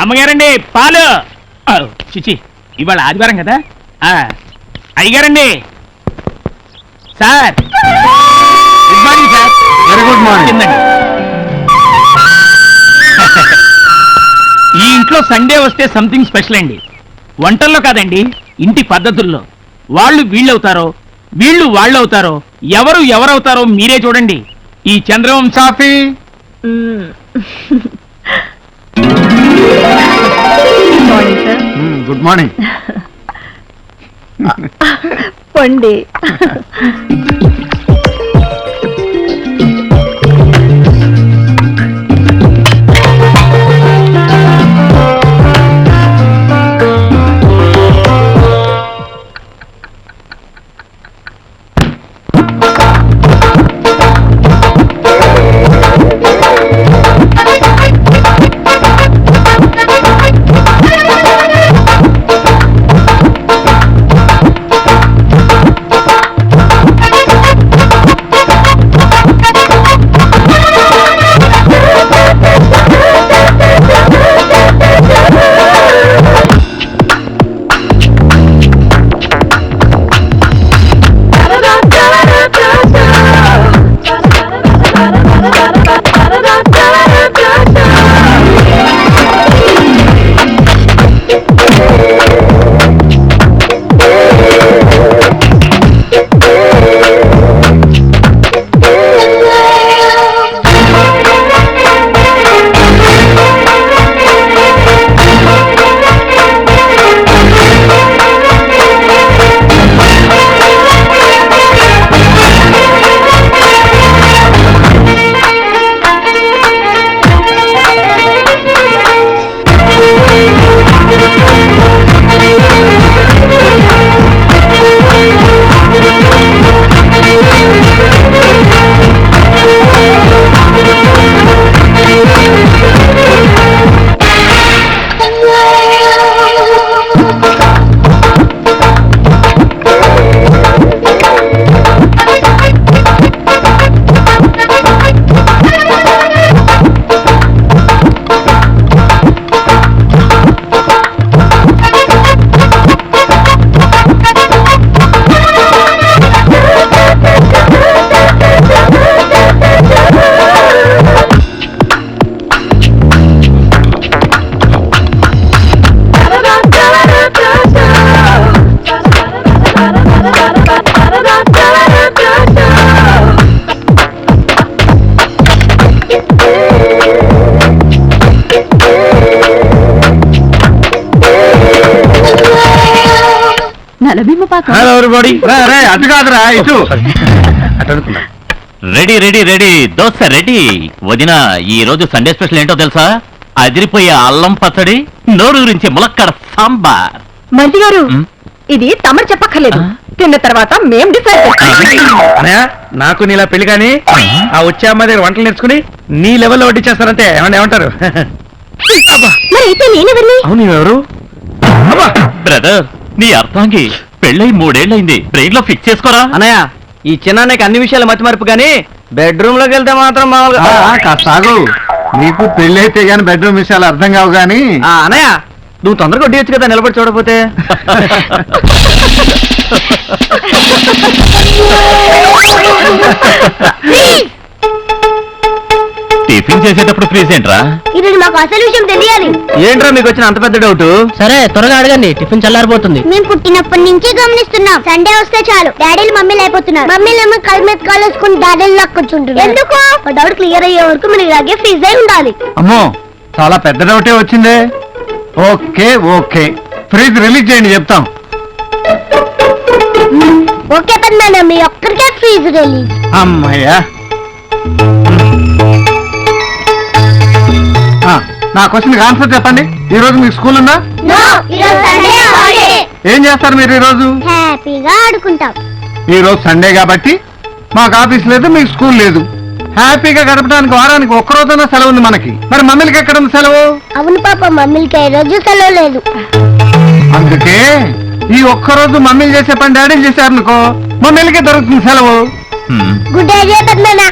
అమ్మగారండి పాలు. చిచి ఇవాళ ఆదివారం కదా. అయ్యగారండి. Sir good morning sir. Very good morning. ఈ ఇంట్లో సండే వస్తే సంథింగ్ స్పెషల్ అండి. వంటల్లో కాదండి, ఇంటి పద్ధతుల్లో. వాళ్ళు వీళ్ళవుతారో, వీళ్ళు వాళ్ళవుతారో, ఎవరు ఎవరవుతారో మీరే చూడండి. ఈ చంద్రవంశాఫీ గుడ్ మార్నింగ్. పండి అటు కాదురా ఇటు. Ready ready ready dosa ready. వదిన ఈ రోజు సండే స్పెషల్ ఏంటో తెలుసా? అదిరిపోయే అల్లం పచ్చడి, నోరూరించి ములక్కడ సాంబార్. మంత్రి గారు, ఇది తమరు చెప్పక్కర్లేదు, తిన్న తర్వాత మేం డిసైడ్ చేస్తాం. నాకు నీలా పెళ్లి కానీ ఆ వచ్చే అమ్మాయి దగ్గర వంటలు నేర్చుకుని నీ లెవెల్లో వడ్డించేస్తారంటే ఏమంటారు? మరి అయితే నేనెవరిని? అవును ఎవరు? బ్రదర్, నీ అర్థాంగి పెళ్ళై 3 ఏళ్ళైంది. బ్రెయిన్ లో ఫిక్స్ చేసుకోరా. అన్నయ్య, ఈ చిన్నానికి అన్ని విషయాలు మతిమరుపు గానీ బెడ్రూమ్ లోకి వెళ్తే మాత్రం మామూలుగా. కాదు, నీకు పెళ్లి అయితే గానీ బెడ్రూమ్ విషయాలు అర్థం కావు గానీ. అన్నయ్య, నువ్వు తొందరగా వడ్డీయచ్చు కదా, నిలబడి చూడపోతే. టిఫిన్ చేసేటప్పుడు ఫ్రీజ్ ఏంట్రా? ఇది మాకు అసలు విషయం తెలియాలి. ఏంట్రా మీకు వచ్చిన అంత పెద్ద డౌట్? సరే త్వరగా అడగండి, టిఫిన్ చల్లారిపోతుంది. మేము పుట్టినప్పటి నుంచి గమనిస్తున్నాం, సండే వస్తే చాలు డాడీలు మమ్మీలు అయిపోతున్నారు. మమ్మీలేమో కళ్ళ మీద కాలేసుకుని డాడీలు లాక్కొచ్చుంటున్నారు. ఎందుకు? డౌట్ క్లియర్ అయ్యే వరకు మీరు ఇలాగే ఫ్రీజ్ అయి ఉండాలి. అమ్మో, చాలా పెద్ద డౌటే వచ్చిందే. ఓకే ఓకే, ఫ్రీజ్ రిలీజ్ చేయండి, చెప్తాం. ఓకే పెద్దనాన్న, మీ ఒక్కరికే ఫ్రీజ్ రిలీజ్. అమ్మయ్యా, నా క్వశ్చన్ ఆన్సర్ చెప్పండి. ఈ రోజు మీకు స్కూల్ ఉందా? ఏం చేస్తారు మీరు ఈ రోజు? హ్యాపీగా ఆడుకుంటాం. ఈ రోజు సండే కాబట్టి మాకు ఆఫీస్ లేదు, మీకు స్కూల్ లేదు. హ్యాపీగా గడపడానికి వారానికి ఒక్కరోజైనా సెలవు ఉంది మనకి. మరి మమ్మీలకి ఎక్కడ ఉంది సెలవు? అవును పాప, మమ్మీలకి ఈ రోజు సెలవు లేదు. అందుకే ఈ ఒక్కరోజు మమ్మీలు చేసే పని డాడీలు చేశారనుకో, మమ్మీలకే దొరుకుతుంది సెలవు. గుడ్ ఐడియా పెద్దనాన్న.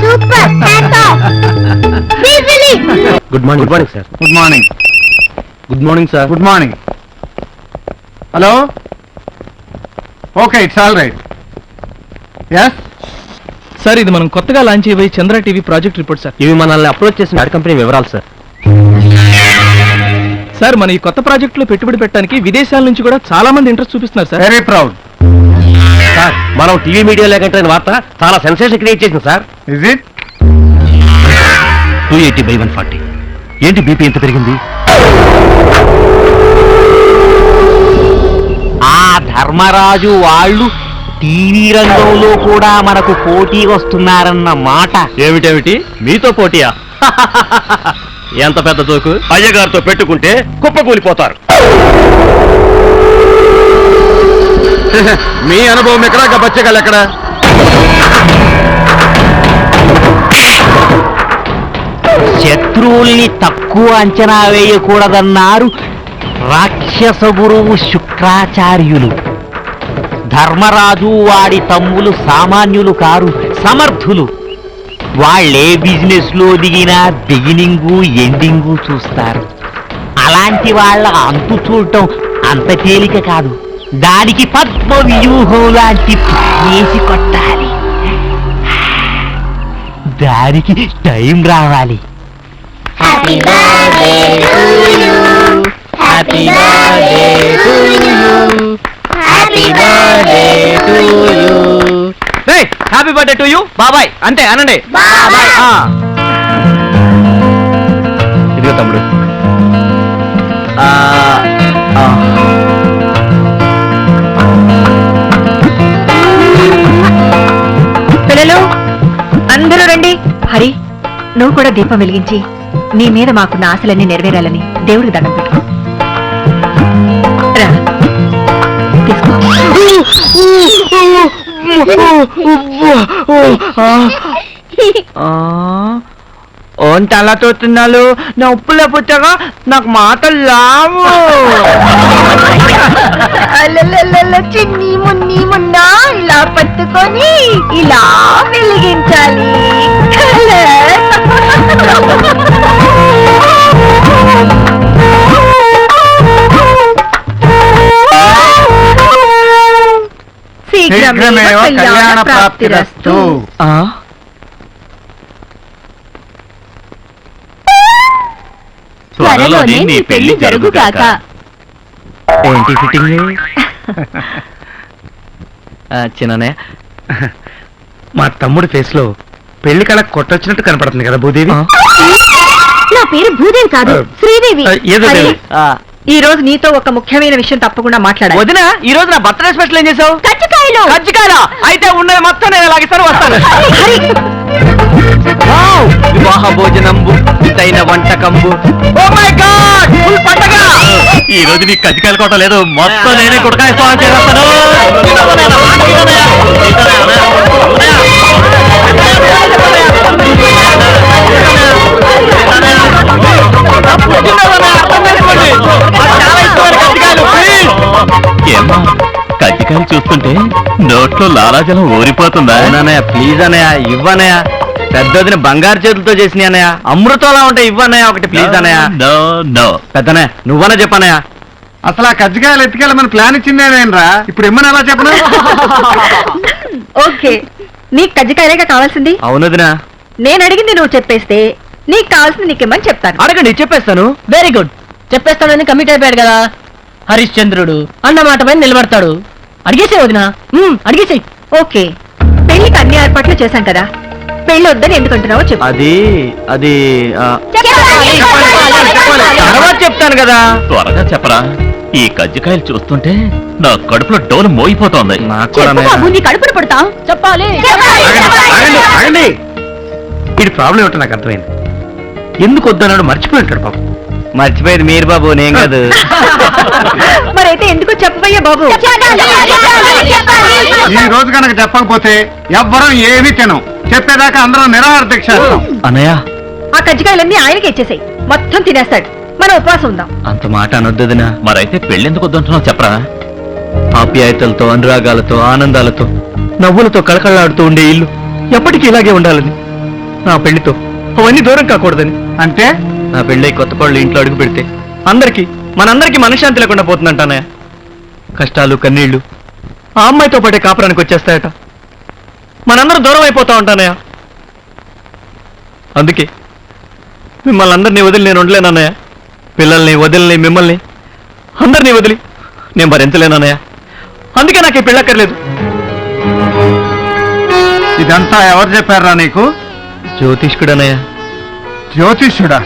Super. Good morning. Good morning sir. Good morning. Good morning sir. Good morning. Hello. Okay, it's all right. Yes sir, ఇది మనం కొత్తగా లాంచ్ చేయబోయే Chandra TV project report sir. ఇవి మనల్ని అప్రోచ్ చేసిన యాడ్ కంపెనీ వివరాలు సార్. సార్, మన ఈ కొత్త ప్రాజెక్ట్ లో పెట్టుబడి పెట్టడానికి విదేశాల నుంచి కూడా చాలా మంది ఇంట్రెస్ట్ చూపిస్తున్నారు సార్. Very proud. సార్, మనం టీవీ మీడియాలో కంటే వార్త చాలా సెన్సేషన్ క్రియేట్ చేసింది సార్. Is it? 280/140. ఏంటి బీపీ ఎంత పెరిగింది? ఆ ధర్మరాజు వాళ్ళు టీవీ రంగంలో కూడా మనకు పోటీ వస్తున్నారన్న మాట. ఏమిటేమిటి మీతో పోటీయా? ఎంత పెద్ద జోకు. అయ్యగారితో పెట్టుకుంటే కుప్పకూలిపోతారు. మీ అనుభవం ఎక్కడ, బచ్చగాళ్ళు ఎక్కడ? శత్రువుల్ని తక్కువ అంచనా వేయకూడదన్నారు రాక్షస గురువు శుక్రాచార్యులు. ధర్మరాజు వాడి తమ్ములు సామాన్యులు కారు, సమర్థులు. వాళ్ళే బిజినెస్ లో దిగినా బిగినింగు ఎండింగు చూస్తారు. అలాంటి వాళ్ళ అంతు చూడటం అంత తేలిక కాదు. దానికి పద్మ వ్యూహం లాంటి వేసి కొట్టాలి. దానికి టైం రావాలి. Happy birthday to you, happy birthday to you, happy birthday to you. Happy birthday to you బాబాయ్. అంతే అనండి. బాబాయ్. ఇదిగో తమ్ముడు. పిల్లలు అందరూ రండి. హరి, నువ్వు కూడా దీపం వెలిగించి నీ మీద మాకున్న ఆశలన్నీ నెరవేరాలని దేవుడికి దండం పెట్టు. రా, తీసుకో. ఓంట అలా చూస్తున్నాను. నా ఉప్పులో పుట్టగా నాకు మాటలు లావు. చిన్ని మున్ని మున్న ఇలా పట్టుకొని ఇలా వెలిగించాలి. శీఘ్రమేవ కళ్యాణ ప్రాప్తిరస్తు. త్వరలోనే నీ పెళ్లి జరుగుగాక. ఏంటి ఫిట్టింగ్? చిన్ననే, మా తమ్ముడి ఫేస్ లో పెళ్లి కళ కొట్టొచ్చినట్టు కనపడుతుంది కదా భూదేవి. నా పేరు భూదేవి కాదు, శ్రీదేవి. ఏదో హరి, దేవి. ఈ రోజు నీతో ఒక ముఖ్యమైన విషయం తప్పకుండా మాట్లాడాలి. వదిన, ఈ రోజు నా బర్త్డే స్పెషల్ ఏం చేసావు? కజ్జికాయలు. కజ్జికాయలా? అయితే ఉన్నది మొత్తం నేను లాగిస్తాను, వస్తాను. హరి, వావ్! వివాహ భోజనంబు ఇతైన వంటకంబు. ఓ మై గాడ్, ఫుల్ పండగ. ఈ రోజు నీకు కజ్జికాయలు కొట్ట లేదు, మొత్తం నేనే కుడకాయ స్వామి చేస్తాను. ఏమ్మా, కజ్జికాయలు చూస్తుంటే నోట్లో లాలాజలం ఊరిపోతుందా? అవునన్నయ్య, ప్లీజ్ అన్నయ్య, ఇవ్వనయ్య. పెద్దదిని బంగారు చేతులతో చేసిన అన్నయ్య, అమృతంలా ఉంటాయి. ఇవ్వన్నయ్య ఒకటి ప్లీజ్ అన్నయ్య. No no. పెద్దనయ్య, నువ్వనే చెప్పనయ్య. అసలు ఆ కజ్జికాయలు ఎత్తుకెళ్ళమని ప్లాన్ ఇచ్చిందేనేనరా? ఇప్పుడు ఇమ్మని ఎలా చెప్పను? ఓకే, నీకు కజ్జికాయలేగా కావాల్సింది. అవునదినా, నేను అడిగింది నువ్వు చెప్పేస్తే నీకు కావాల్సింది నీకేమని చెప్తాను. అడగండి, చెప్పేస్తాను. Very good. చెప్పేస్తాడని కమిట్ అయిపోయాడు కదా హరిశ్చంద్రుడు. అన్నమాట పైన నిలబడతాడు. అడిగేసే వదినా, అడిగేసేయి. ఓకే, పెళ్లికి అన్ని ఏర్పాట్లు చేశాం కదా, పెళ్లి వద్దని ఎందుకంటున్నావో చెప్పు. అది అది తర్వాత చెప్తాను కదా. త్వరగా చెప్పరా. ఈ కజ్జికాయలు చూస్తుంటే నా కడుపులో డోలు మోగిపోతోంది. నాకు కూడా చెప్పు బాబు, నీ కడుపును పడతా. చెప్పాలి. ఆగండి. ఇది ప్రాబ్లం ఏంటో నాకు అర్థమైంది. ఎందుకు వద్దన్నాడు మర్చిపోయింటాడు పాపం. మర్చిపోయేది మీరు బాబు, నేను కాదు. మరైతే ఎందుకు చెప్పబోయే బాబు. ఈ రోజు కనుక చెప్పకపోతే ఎవ్వరం ఏమీ తినం. చెప్పేదాకా అందరం నిరాహార దీక్ష చేస్తాం. అన్నయ్య, ఆ కజ్జికాయలన్నీ ఆయనకి ఇచ్చేసాయి, మొత్తం తినేస్తాడు. మనం ఉపవాసం ఉందాం. అంత మాట అనొద్దుదినా. మరైతే పెళ్ళెందుకు వద్దంటున్నావు చెప్పరా. ఆప్యాయతలతో, అనురాగాలతో, ఆనందాలతో, నవ్వులతో కళకళలాడుతూ ఉండే ఇల్లు ఎప్పటికీ ఇలాగే ఉండాలని, నా పెళ్లితో అవన్నీ దూరం కాకూడదని. అంటే నా పెళ్ళై కొత్త కోళ్ళు ఇంట్లో అడుగు పెడితే మనందరికీ మనశ్శాంతి లేకుండా పోతుందంటానే. కష్టాలు కన్నీళ్లు ఆ అమ్మాయితో పాటే కాపురానికి వచ్చేస్తాయట. మనందరం దూరం అయిపోతా ఉంటానయ్య. అందుకే మిమ్మల్ని అందరినీ వదిలి నేను ఉండలేనన్నయ్య. పిల్లల్ని వదిలిని మిమ్మల్ని అందరినీ వదిలి నేను భరించలేనన్నయ్య. అందుకే నాకు ఈ పెళ్ళక్కర్లేదు. ఇదంతా ఎవరు చెప్పారా నీకు? జ్యోతిష్కుడనయ్య. జ్యోతిష్యుడా?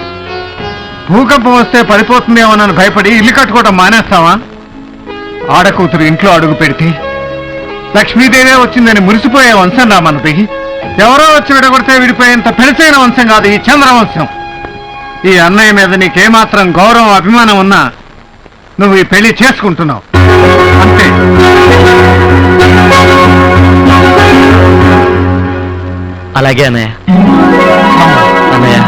భూకంపం వస్తే పడిపోతుందేమోనని భయపడి ఇల్లు కట్టుకోవడం మానేస్తావా? ఆడకూతురు ఇంట్లో అడుగు పెడితే లక్ష్మీదేవే వచ్చిందని మురిసిపోయే వంశం రా మనది. ఎవరో వచ్చి విడగొడితే విడిపోయేంత పెరిసైన వంశం కాదు ఈ చంద్రవంశం. ఈ అన్నయ్య మీద నీకేమాత్రం గౌరవం అభిమానం ఉన్నా నువ్వు ఈ పెళ్లి చేసుకుంటున్నావు అంతే. అలాగే అన్నయ్య. అన్నయ్య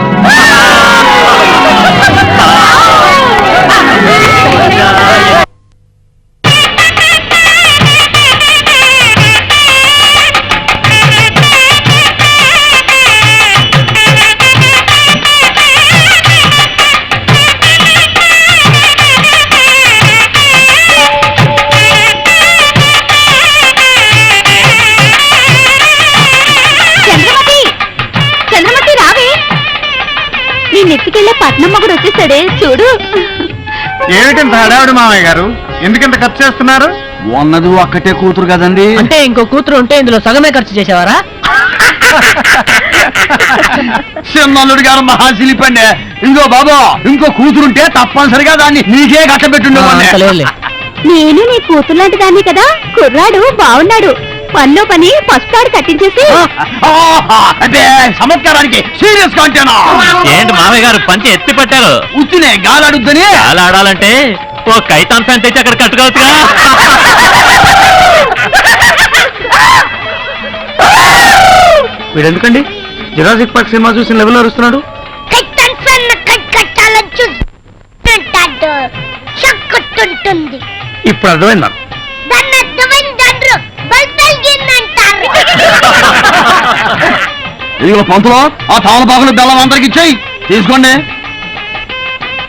నెత్తికెళ్ళే పట్నం మొగుడు వచ్చేసాడే చూడు. ఏమిటంత హడావిడి మామయ్య గారు? ఎందుకంత ఖర్చు చేస్తున్నారు? ఉన్నది ఒక్కటే కూతురు కదండి. అంటే ఇంకో కూతురు ఉంటే ఇందులో సగమే ఖర్చు చేసేవారా? చిన్నల్లుడు గారు మహాశిల్పండి. ఇంకో బాబా ఇంకో కూతురుంటే తప్పనిసరిగా దాన్ని నీకే కట్టబెట్టుండే. నేను నీ కూతురు లాంటి దాన్ని కదా. కుర్రాడు బాగున్నాడు. పనిలో పని పసుపాడు కట్టించేసి అంటే చమత్కారానికి సీరియస్ గా అంటేనా? ఏంటి మామయ్య గారు పంచి ఎత్తి పట్టారు? ఉత్తినే గాలాడుద్దని. గాలి ఆడాలంటే ఓ కైతాన్ ఫ్యాన్ తెచ్చి అక్కడ కట్టుకోవచ్చుగా. వీడెందుకండి జురాసిక్ పార్క్ సినిమా చూసిన లెవెల్ అరుస్తున్నాడు? ఇప్పుడు అర్థమైంది నాకు. ఇదిగో పంతులో ఆ తామలపాకులు బెల్లం అందరికి ఇచ్చేయి. తీసుకోండి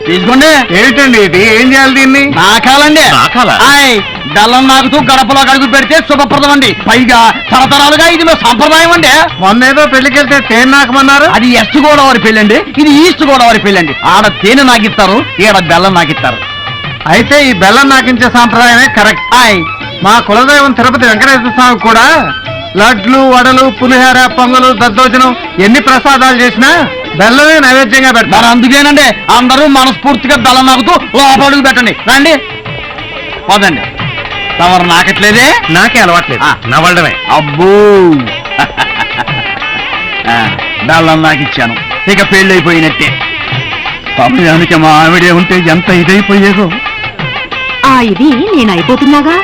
తీసుకోండి. ఏమిటండి ఇది? ఏం చేయాలి దీన్ని? నాకాలండి. నాకాలా? ఆయ్ బెల్లం నాకుతూ గడపలో అడుగు పెడితే శుభప్రదం అండి. పైగా తరతరాలుగా ఇది మా సంప్రదాయం అండి. మొన్నేదో పెళ్లికెళ్తే తేనె నాకమన్నారు. అది వెస్ట్ గోదావరి పెళ్ళండి, ఇది ఈస్ట్ గోదావరి పెళ్ళండి. ఆడ తేనె నాకిస్తారు, ఈడ బెల్లం నాకిస్తారు. అయితే ఈ బెల్లం నాకించే సాంప్రదాయమే కరెక్ట్. ఆయ్ మా కులదైవం తిరుపతి వెంకటేశ్వర స్వామి కూడా లడ్లు వడలు పులిహోర పొంగలు దద్దోజనం ఎన్ని ప్రసాదాలు చేసినా బెల్లమే నైవేద్యంగా మరి పెడతారు. అందుకేనండి అందరూ మనస్ఫూర్తిగా బెల్లం నాకుతూ లోపడుగు పెట్టండి. రండి పోదండి. తమరు నాకట్లేదే? నాకే అలవాట్లేదు. ఆ. నవ్వడమే. అబ్బో బెల్లం నాకిచ్చాను, ఇక పెళ్ళైపోయినట్టే. సమయానికి మా ఆవిడే ఉంటే ఎంత ఇదైపోయేదో. ఇది నేను అయిపోతున్నాగా.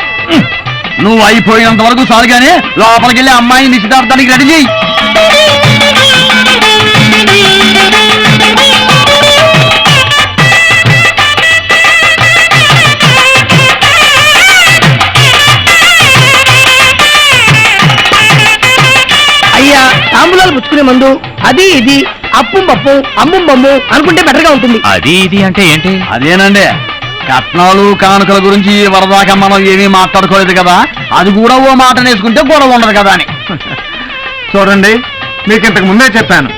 నువ్వు అయిపోయినంత వరకు సాలుగానే లోపలికి వెళ్ళి అమ్మాయిని నిశ్చితార్థానికి రెడీ చేయి. అయ్యా తాంబూలాలు పుచ్చుకునే ముందు అది ఇది అప్పుం పప్పు అమ్ముం బొమ్ము అనుకుంటే బెటర్ గా ఉంటుంది. అది ఇది అంటే ఏంటి? అదేనండి, కట్నాలు కానుకల గురించి వరదాకా మనం ఏమీ మాట్లాడుకోలేదు కదా, అది కూడా ఓ మాట నేసుకుంటే గొడవ ఉండదు కదా అని. చూడండి, మీకు ఇంతకు ముందే చెప్పాను,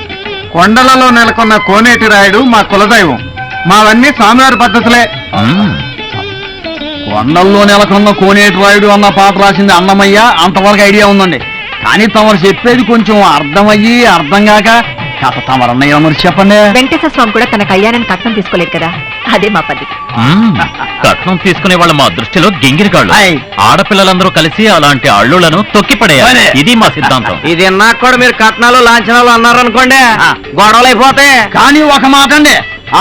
కొండలలో నెలకొన్న కోనేటి రాయుడు మా కులదైవం. మావన్నీ స్వామివారి పద్ధతులే. కొండల్లో నెలకొన్న కోనేటి రాయుడు అన్న పాట రాసింది అన్నమయ్య, అంతవరకు ఐడియా ఉందండి. కానీ తమరు చెప్పేది కొంచెం అర్థమయ్యి అర్థం కాక కథ తమరన్నయ్య మరి చెప్పండి. వెంకటేశ్వర స్వామి కూడా తన కళ్యాణాన్ని కట్నం తీసుకోలేదు కదా, అదే మా పద్ధతి. కట్నం తీసుకునే వాళ్ళు మా దృష్టిలో గింగిరిగాళ్ళు. ఆయ్. ఆడపిల్లలందరూ కలిసి అలాంటి అల్లులను తొక్కిపడేయాలి. ఇది మా సిద్ధాంతం. ఇది నాకు కూడా మీరు కట్నాలు లాంఛనాలు అన్నారనుకోండి, గొడవలు అయిపోతాయి. కానీ ఒక మాట అండి,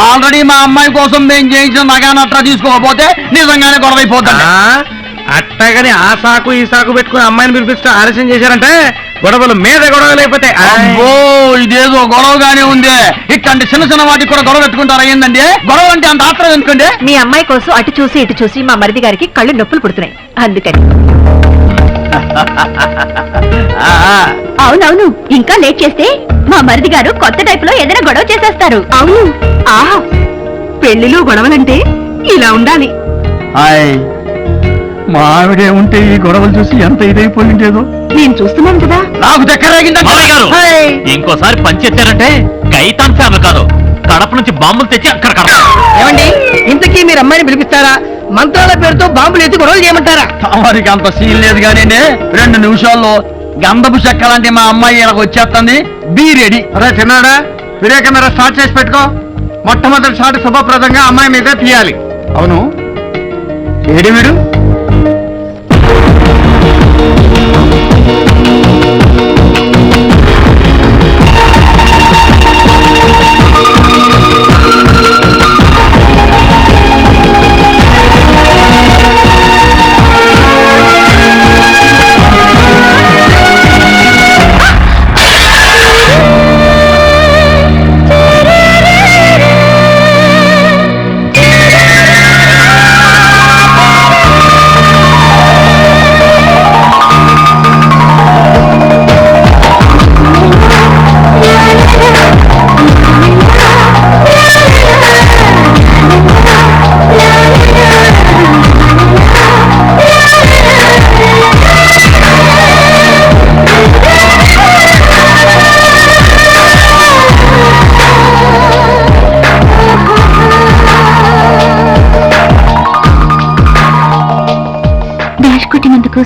ఆల్రెడీ మా అమ్మాయి కోసం మేము చేయించిన నగానట్రా తీసుకోకపోతే నిజంగానే గొడవ అయిపోతుంది. అట్టగాని ఆ సాకు ఈ సాకు పెట్టుకుని అమ్మాయిని పిలిపిస్తూ ఆలస్యం చేశారంటే గొడవలు మీద గొడవలు అయిపోతాయి. అబ్బో ఇదేదో గొడవగానే ఉంది. ఇట్లాంటి చిన్న చిన్న వాటికి కూడా గొడవ పెట్టుకుంటారా ఏందండి? గొడవ అంటే అంత ఆత్రం ఎందుకండి? మీ అమ్మాయి కోసం అటు చూసి ఇటు చూసి మా మరిది గారికి కళ్ళు నొప్పులు పుడుతున్నాయి, అందుకని. అవునవును, ఇంకా లేట్ చేస్తే మా మరిది గారు కొత్త టైప్ లో ఏదైనా గొడవ చేసేస్తారు. అవును. ఆహా, పెళ్లిలో గొడవలంటే ఇలా ఉండాలి. హాయ్, మా ఆవిడే ఉంటే ఈ గొడవలు చూసి ఎంత ఇదైపోయిందేదో. నేను చూస్తున్నాను కదా. నాకు మామయ్య గారు, ఇంకోసారి పంచెత్తారంటే గైతాన్ ఫ్యామిలీ కాదు, కడప నుంచి బాంబులు తెచ్చి అక్కడ కడతాం. ఏమండి, ఇంతకీ మీరు అమ్మాయిని పిలిపిస్తారా, మంత్రాల పేరుతో బాంబులు ఎత్తి గొడవలు చేయమంటారా? వారికి అంత సీన్ లేదు కానీ 2 నిమిషాల్లో గంధపు చెక్క లాంటి మా అమ్మాయి ఇలా వచ్చేస్తుంది. Be ready. అరే చిన్నాడా, వీడియో కెమెరా స్టార్ట్ చేసి పెట్టుకో. మొట్టమొదటి షాట్ శుభప్రదంగా అమ్మాయి మీద తీయాలి. అవును, ఏడి వీడు?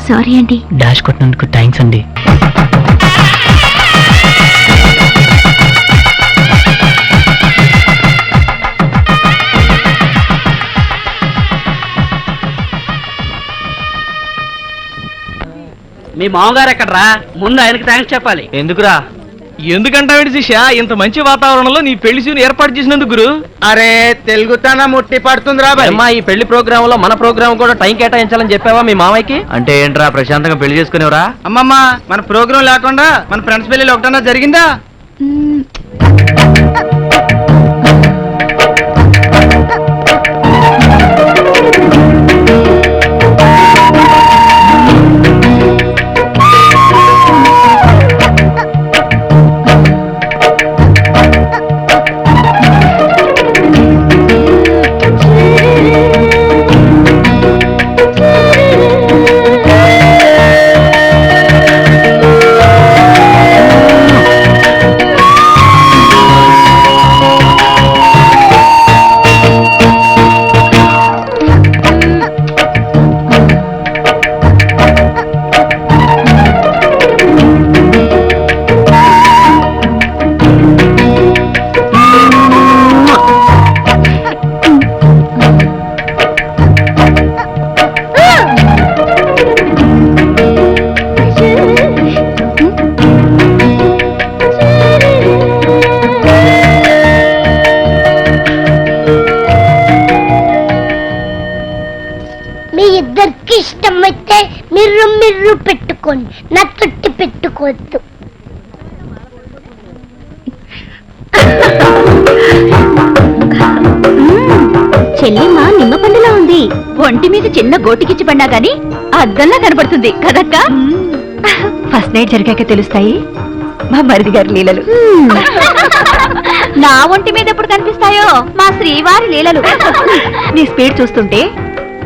సారీ అండి. డాష్ కొట్టినందుకు థ్యాంక్స్ అండి. మీ మామగారు ఎక్కడరా? ముందు ఆయనకి థ్యాంక్స్ చెప్పాలి. ఎందుకురా? ఎందుకంటావేంటి శిష్య, ఇంత మంచి వాతావరణంలో నీ పెళ్లి సీన్ ఏర్పాటు చేసినందుకు గురు. అరే తెలుగుతానా ముట్టి పడుతుందిరా అమ్మా, ఈ పెళ్లి ప్రోగ్రామ్ లో మన ప్రోగ్రామ్ కూడా టైం కేటాయించాలని చెప్పావా మీ మామయ్యకి? అంటే ఏంట్రా, ప్రశాంతంగా పెళ్లి చేసుకునేవరా? అమ్మమ్మ, మన ప్రోగ్రాం లేకుండా మన ఫ్రెండ్స్ పెళ్లి ఒకటన్నా జరిగిందా? ఇష్టమైతే మిర్రు పెట్టుకోండి, నా తొట్టి పెట్టుకోవద్దు. చెల్లిమా నిమ్మ పండులా ఉంది. ఒంటి మీద చిన్న గోటికిచ్చి పడినా గాని అద్దంలా కనబడుతుంది కదక్క. ఫస్ట్ నైట్ జరిగాక తెలుస్తాయి మా మరిది గారి లీలలు. నా ఒంటి మీద ఎప్పుడు కనిపిస్తాయో మా శ్రీవారి లీలలు. నీ స్పీడ్ చూస్తుంటే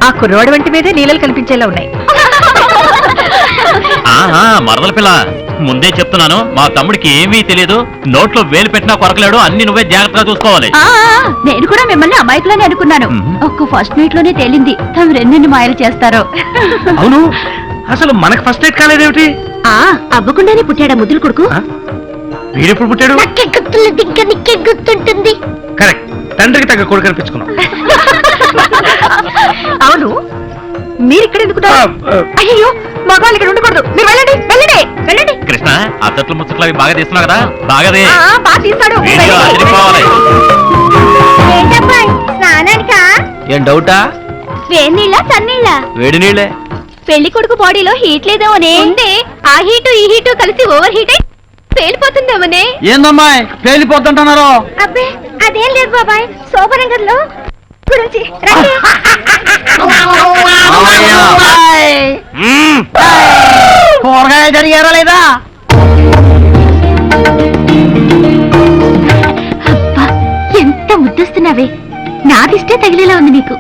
ఆ కుర్రోడి వంటి మీదే లీలలు కనిపించేలా ఉన్నాయి. మరదల పిల్ల, ముందే చెప్తున్నాను, మా తమ్ముడికి ఏమీ తెలియదు. నోట్లో వేలు పెట్టినా కొరకలేడు. అన్ని నువ్వే జాగ్రత్తగా చూసుకోవాలి. నేను కూడా మిమ్మల్ని అమాయకులని అనుకున్నాను. ఒక్క ఫస్ట్ నైట్ లోనే తేలింది తమ రెండెన్ని మాయలు చేస్తారో. అవును, అసలు మనకు ఫస్ట్ నైట్ కాలేదేమిటి? అవ్వకుండానే పుట్టాడా ముద్దులు కొడుకు? వీడెప్పుడు పుట్టాడు? నాకే గుర్తులేదు, ఇంకా నీకే గుర్తుంటుంది. కరెక్ట్, తండ్రికి తగ్గ కొడుకు అనిపించుకున్నాం. అవును, మీరు ఇక్కడ ఎందుకున్నారు? అయ్యో, మగాళ్ళు ఇక్కడ ఉండకూడదు. మీరు వెళ్ళండి వెళ్ళండి వెళ్ళండి. కృష్ణ, అత్తట్లు ముచ్చట్లు అవి బాగా తీస్తున్నావు కదా, బాగాదే బాగా తీస్తాడు. వీడియో అదిరిపోవాలి. స్నానానికా? ఏం డౌటా? వేడి నీళ్ళ చన్నీళ్ళ? వేడి నీళ్ళే. పెళ్లి కొడుకు బాడీలో హీట్ లేదేమోనే. ఆ హీటు ఈ హీటు కలిసి ఓవర్ హీట్ అయి పేలిపోతుందేమోనే. ఏందమ్మాయి పేలిపోతుంటున్నారు? అబ్బే అదేం లేదు బాబాయ్, శోభనగర్లో గురించి రండి. కూరగాయలు జరిగారా లేదా? అబ్బా ఎంత ముద్దొస్తున్నావే. నాదిష్టే తగిలేలా ఉంది నీకు.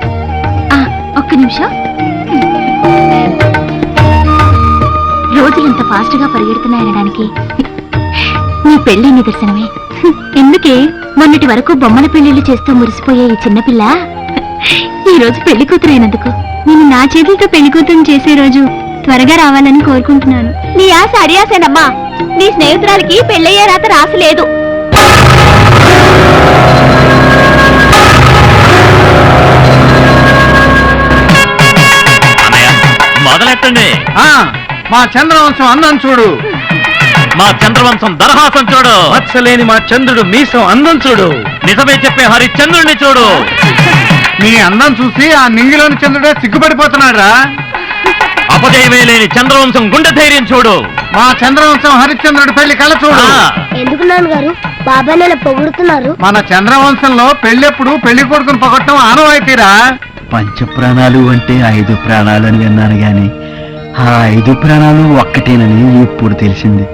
ఒక్క నిమిషం. రోజులు ఇంత ఫాస్ట్ గా పరిగెడుతున్నాయనడానికి నీ పెళ్లి నిదర్శనమే. ఎందుకే మొన్నటి వరకు బొమ్మల పెళ్లిళ్ళు చేస్తూ మురిసిపోయే ఈ చిన్నపిల్ల ఈ రోజు పెళ్లి కూతురైనందుకు నేను నా చేతులతో పెళ్లి కూతురు చేసే రోజు త్వరగా రావాలని కోరుకుంటున్నాను. నీ ఆశ అడియాసేనమ్మా. నీ స్నేహితురాలకి పెళ్ళయ్యే రాత రాసలేదు. మొదలెట్టండి. మా చంద్రవంశం అందం చూడు. మా చంద్రవంశం దరహాసం చూడు. మత్సలేని మా చంద్రుడు మీసం అందం చూడు. నిజమే చెప్పే హరిశ్చంద్రుడిని చూడు. నీ అందం చూసి ఆ నింగిలోని చంద్రుడే సిగ్గుపడిపోతున్నాడురా. అపజయమే లేని చంద్రవంశం గుండె ధైర్యం చూడు. మా చంద్రవంశం హరిశ్చంద్రుడి పెళ్లి కళ చూడు. ఎందుకు నాన్నగారు బాబాయ్ నెల పొగుడుతున్నారు? మన చంద్రవంశంలో పెళ్ళెప్పుడు పెళ్లి కొడుకుని పొగట్టం ఆనవాయితీరా. పంచప్రాణాలు అంటే 5 ప్రాణాలు అని విన్నాను గాని ఆ 5 ప్రాణాలు ఒక్కటేనని ఇప్పుడు తెలిసింది.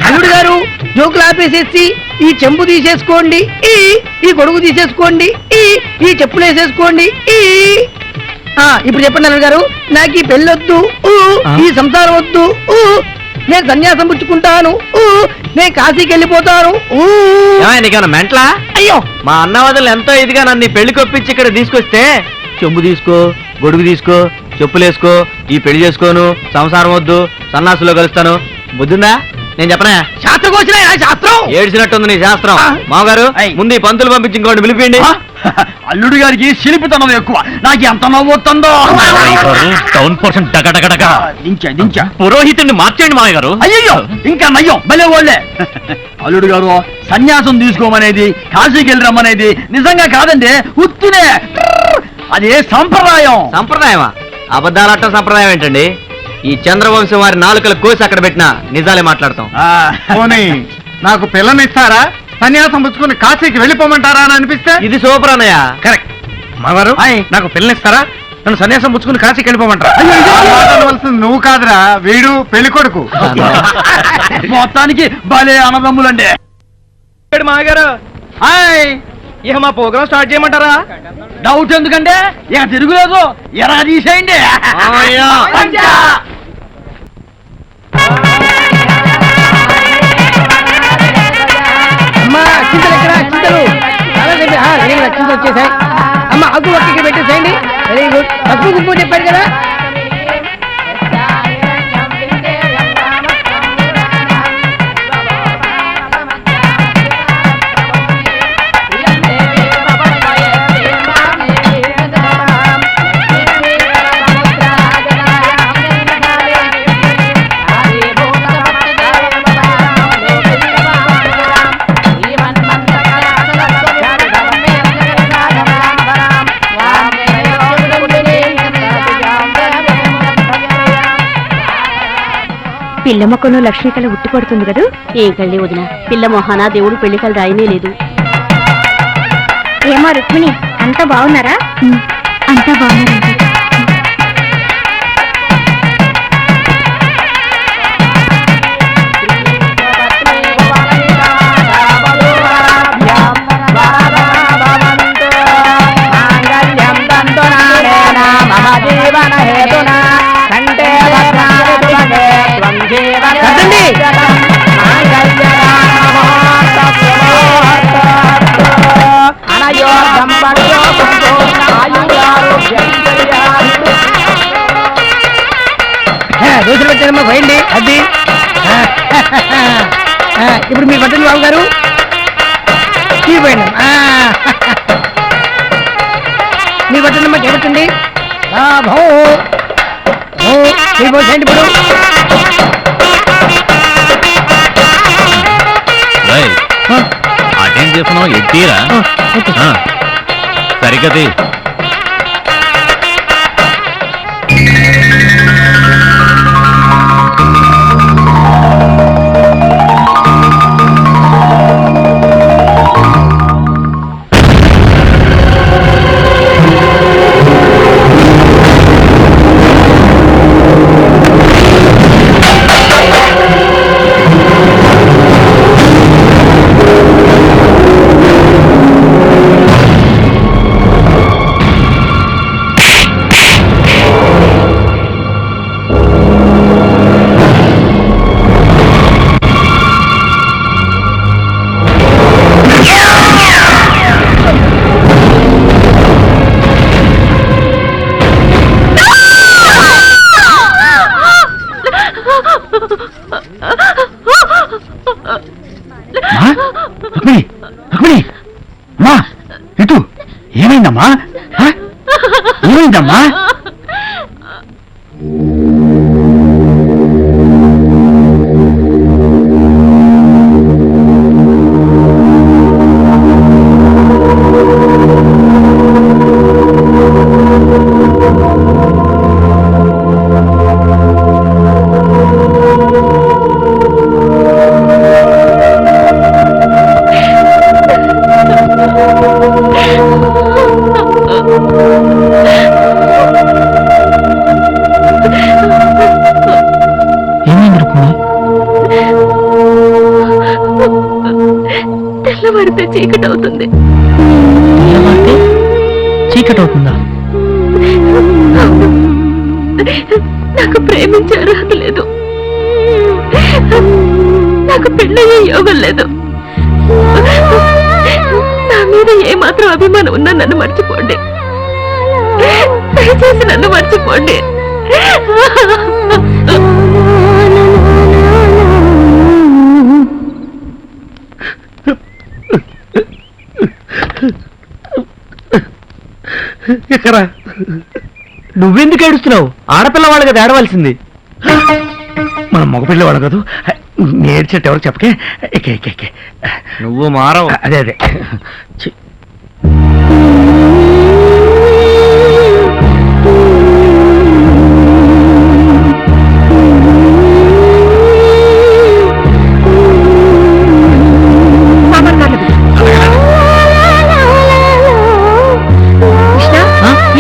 అల్లుడు గారు జోకులు ఆపేసేసి ఈ చెంబు తీసేసుకోండి, ఈ గొడుగు తీసేసుకోండి, ఈ చెప్పులు వేసేసుకోండి. ఇప్పుడు చెప్పండి అల్లుడు గారు, నాకు ఈ పెళ్ళొద్దు, ఈ సంసారం వద్దు, నేను సన్యాసం పుచ్చుకుంటాను, నేను కాశీకి వెళ్ళిపోతాను. నీకన్నా మెంట్లా? అయ్యో మా అన్న వదలు ఎంతో ఇదిగా నన్ను ఈ పెళ్లి కొప్పించి ఇక్కడ తీసుకొస్తే చెంబు తీసుకో, గొడుగు తీసుకో, చెప్పులేసుకో, ఈ పెళ్లి చేసుకోను, సంసారం వద్దు, సన్నాసులో కలుస్తాను. బుద్ధిందా? నేను చెప్పనా? శాస్త్రం వచ్చిన శాస్త్రం ఏడ్చినట్టుంది నీ శాస్త్రం. మామగారు ముందు ఈ పంతులు పంపించి ఇంకోటి పిలిపిండి. అల్లుడు గారికి శిల్పితనం ఎక్కువ. నాకు ఎంత నవ్వుతుందో. Town portion డగడగడగ. దించా పురోహితుడిని మార్చేయండి మామయ్య గారు. అయ్యో ఇంకా నయ్యం భలే వాళ్ళే. అల్లుడు గారు సన్యాసం తీసుకోమనేది, కాశీకి వెళ్ళి రమ్మనేది నిజంగా కాదండి, ఉత్తినే. అదే సంప్రదాయం. సంప్రదాయమా? అబద్ధాలట్ట సంప్రదాయం ఏంటండి? ఈ చంద్రవంశం వారి నాలుకల కోసి అక్కడ పెట్టినా నిజాలే మాట్లాడతాం. పోనీ నాకు పిల్లనిస్తారా? సన్యాసం పుచ్చుకుని కాశీకి వెళ్ళిపోమంటారా అని అనిపిస్తే ఇది సూపర్ అన్నయ్య. కరెక్ట్. మామగారు నాకు పిల్లనిస్తారా? నన్ను సన్యాసం పుచ్చుకుని కాశీకి వెళ్ళిపోమంటారా? మాట్లాడవలసింది నువ్వు కాదురా, వీడు పెళ్లి కొడుకు. మొత్తానికి భలే అన్నదమ్ములండి. మామగారు ఇక మా ప్రోగ్రామ్ స్టార్ట్ చేయమంటారా? డౌట్ ఎందుకంటే ఇక తిరుగులేదు, ఎరా తీసేయండి. అమ్మా చింతలు ఎక్కడ? చింతలు చాలా చింతలు వచ్చేసాయి. అమ్మ అగ్గు ఒక్కకి పెట్టేసేయండి. Very good. పసుపు కుంకుమ చెప్పారు కదా. పిల్ల మొక్కను లక్ష్మీ కళ ఉట్టి పడుతుంది కదా. ఏం కళ్ళి వదిన, పిల్ల మొహాన దేవుడు పెళ్లి కళ రాయనే లేదు. ఏమో రుక్మిణి, అంతా బాగున్నారా? అంతా బాగున్నారండి. రోజులు పెట్టారమ్మా, పోయింది అది. ఇప్పుడు మీరు పట్టండి బాబు గారు. పోయింది మీరు పట్టండమ్మా, చేపట్టండి. పోసేయండి ఇప్పుడు. అటెండ్ చేస్తున్నావు ఎట్టీరా సరిగది. ఏమైందమ్మా ఏమైందమ్మా తెల్లవారితే చీకటి అవుతుంది. చీకటి అవుతుందా? నాకు ప్రేమించే అర్హత లేదు, నాకు పెళ్ళయ్యే యోగం లేదు. నా మీద ఏమాత్రం అభిమానం ఉన్నా నన్ను మర్చిపోండి, దయచేసి నన్ను మర్చిపోండి. ఎక్కరా నువ్వెందుకు ఏడుస్తున్నావు? ఆడపిల్లవాళ్ళు కదా ఏడవలసింది. మన మగపిల్లవాడు కాదు, నేర్చేట ఎవరు చెప్పకే. ఎక్కే ఎక్కే ఎక్కే. నువ్వు మారవు. అదే అదే ఛీ.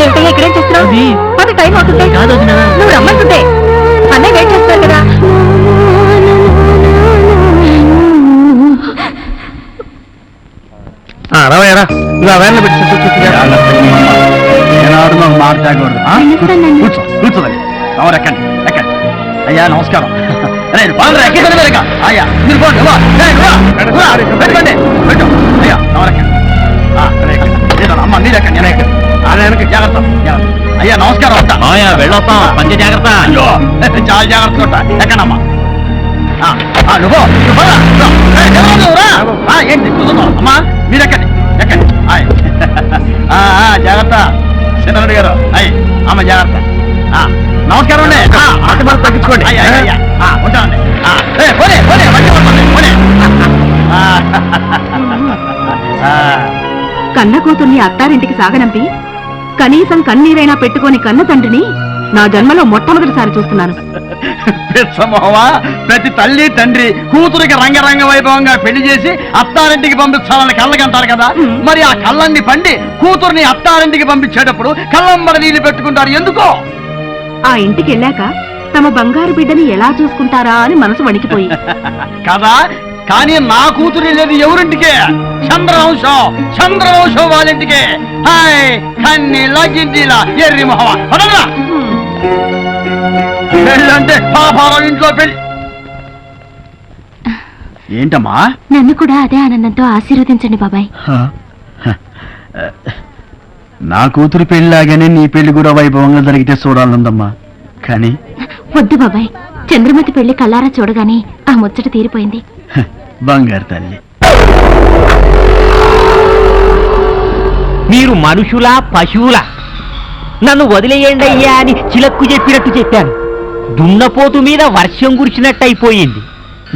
ఏంటయ్యా ఇక్కడేం చేస్తున్నావు? పది టైం అవుతుంది. నువ్వు రమ్మంటుంటే అన్నయ్య వెయిట్ చేస్తారు కదా. రావయ్యారా నువ్వు ఆ వ్యాన్లో పెట్టి మాట్లాడకూడదు. కూర్చో కూర్చోదండి. ఎవరు ఎక్కండి ఎక్కండి. అయ్యా నమస్కారం. అయ్యా మీరు పెట్టండి పెట్టు. అయ్యా ఎవరు ఎక్కండి. అమ్మ మీరు ఎక్కండి. నేను ఎక్కండి. జాగ్రత్త అయ్యా నమస్కారం. వెళ్ళొస్తాం. పంచ జాగ్రత్త. అయ్యో చాలా జాగ్రత్తగా ఉంటా. ఎక్కడమ్మా ఏంటి కూర్చున్నావు? అమ్మా మీరు ఎక్కండి ఎక్కండి. జాగ్రత్త చంద్రరెడ్డి గారు. అయ్యి అమ్మ జాగ్రత్త. నమస్కారం అండి. అటు మనం తగ్గించుకోండి. ఉంటానండి. పోనీ పోనీ మంచి పడుతుంది పోనీ. కన్న కూతుర్ని అత్తారింటికి సాగనంపి కనీసం కన్నీరైనా పెట్టుకొని కన్న తండ్రిని నా జన్మలో మొట్టమొదటిసారి చూస్తున్నాను. పిచ్చమోవా, ప్రతి తల్లి తండ్రి కూతురికి రంగరంగ వైభవంగా పెళ్లి చేసి అత్తారింటికి పంపించాలని కళ్ళకంటారు కదా. మరి ఆ కళ్ళన్ని పండి కూతుర్ని అత్తారింటికి పంపించేటప్పుడు కళ్ళంబడి నీళ్లు పెట్టుకుంటారు ఎందుకో? ఆ ఇంటికి వెళ్ళాక తమ బంగారు బిడ్డని ఎలా చూసుకుంటారా అని మనసు వణికిపోయి కదా. కానీ నా కూతురి లేదు ఎవరింటికే? చంద్రవంశం చంద్రవంశం వాళ్ళింటికే. హాయ్ కన్ని లగ్గింటిలా ఎర్రి మొహవా పెళ్ళంటే పాపాల ఇంట్లో పెళ్ళి. ఏంటమ్మా? నన్ను కూడా అదే ఆనందంతో ఆశీర్వదించండి బాబాయ్. నా కూతురు పెళ్లిలాగానే నీ పెళ్లి కూడా వైభవంగా జరిగితే చూడాలందమ్మా. కానీ వద్దు బాబాయ్, చంద్రమతి పెళ్లి కల్లారా చూడగానే ఆ ముచ్చట తీరిపోయింది. బంగారు తల్లి. మీరు మనుషులా పశువులా? నన్ను వదిలేయండి అయ్యా అని చిలక్కు చెప్పినట్టు చెప్పాను. దున్నపోతు మీద వర్షం కురిచినట్టు అయిపోయింది.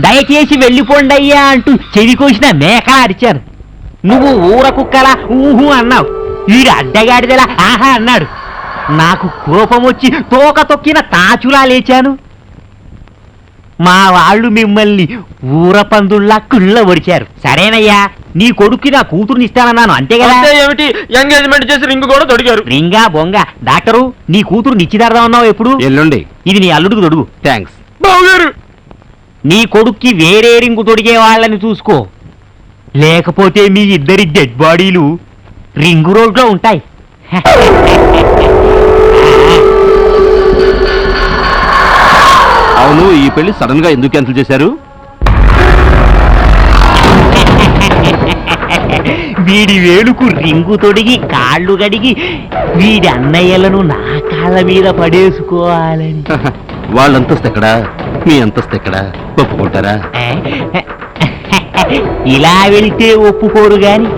దయచేసి వెళ్ళిపోండి అయ్యా అంటూ చెవి కోసిన మేక అరిచాను. నువ్వు ఊర కుక్కలా ఊహు అన్నావు. వీడు అడ్డగాడిదలా ఆహా అన్నాడు. నాకు కోపం వచ్చి తోక తొక్కిన తాచులా లేచాను. మా వాళ్ళు మిమ్మల్ని ఊర పందుల్లా కుళ్ళ ఒడిచారు. సరేనయ్యా, నీ కొడుక్కి నా కూతురుని ఇస్తానన్నాను అంతే కదా. ఏమిటి ఎంగేజ్మెంట్ చేసి రింగ్ కూడా తొడిగారు. రింగా బొంగ. డాక్టరు, నీ కూతురు నిశ్చితార్థం అన్నావు ఎప్పుడు? ఎల్లుండి. ఇది నీ అల్లుడికి తొడుగు. థ్యాంక్స్. బావగారు నీ కొడుక్కి వేరే రింగు తొడిగే వాళ్ళని చూసుకో, లేకపోతే మీ ఇద్దరి డెడ్ బాడీలు రింగు రోడ్లో ఉంటాయి. అవును, ఈ పెళ్లి సడన్ గా ఎందుకు క్యాన్సిల్ చేశారు? వీడి వేలుకు రింగు తొడిగి కాళ్ళు గడిగి వీడి అన్నయ్యలను నా కాళ్ళ మీద పడేసుకోవాలని. వాళ్ళ అంతస్తు ఎక్కడా, మీ అంతస్తు ఎక్కడా? ఒప్పుకుంటారా? ఇలా వెళ్తే ఒప్పుకోరు గాని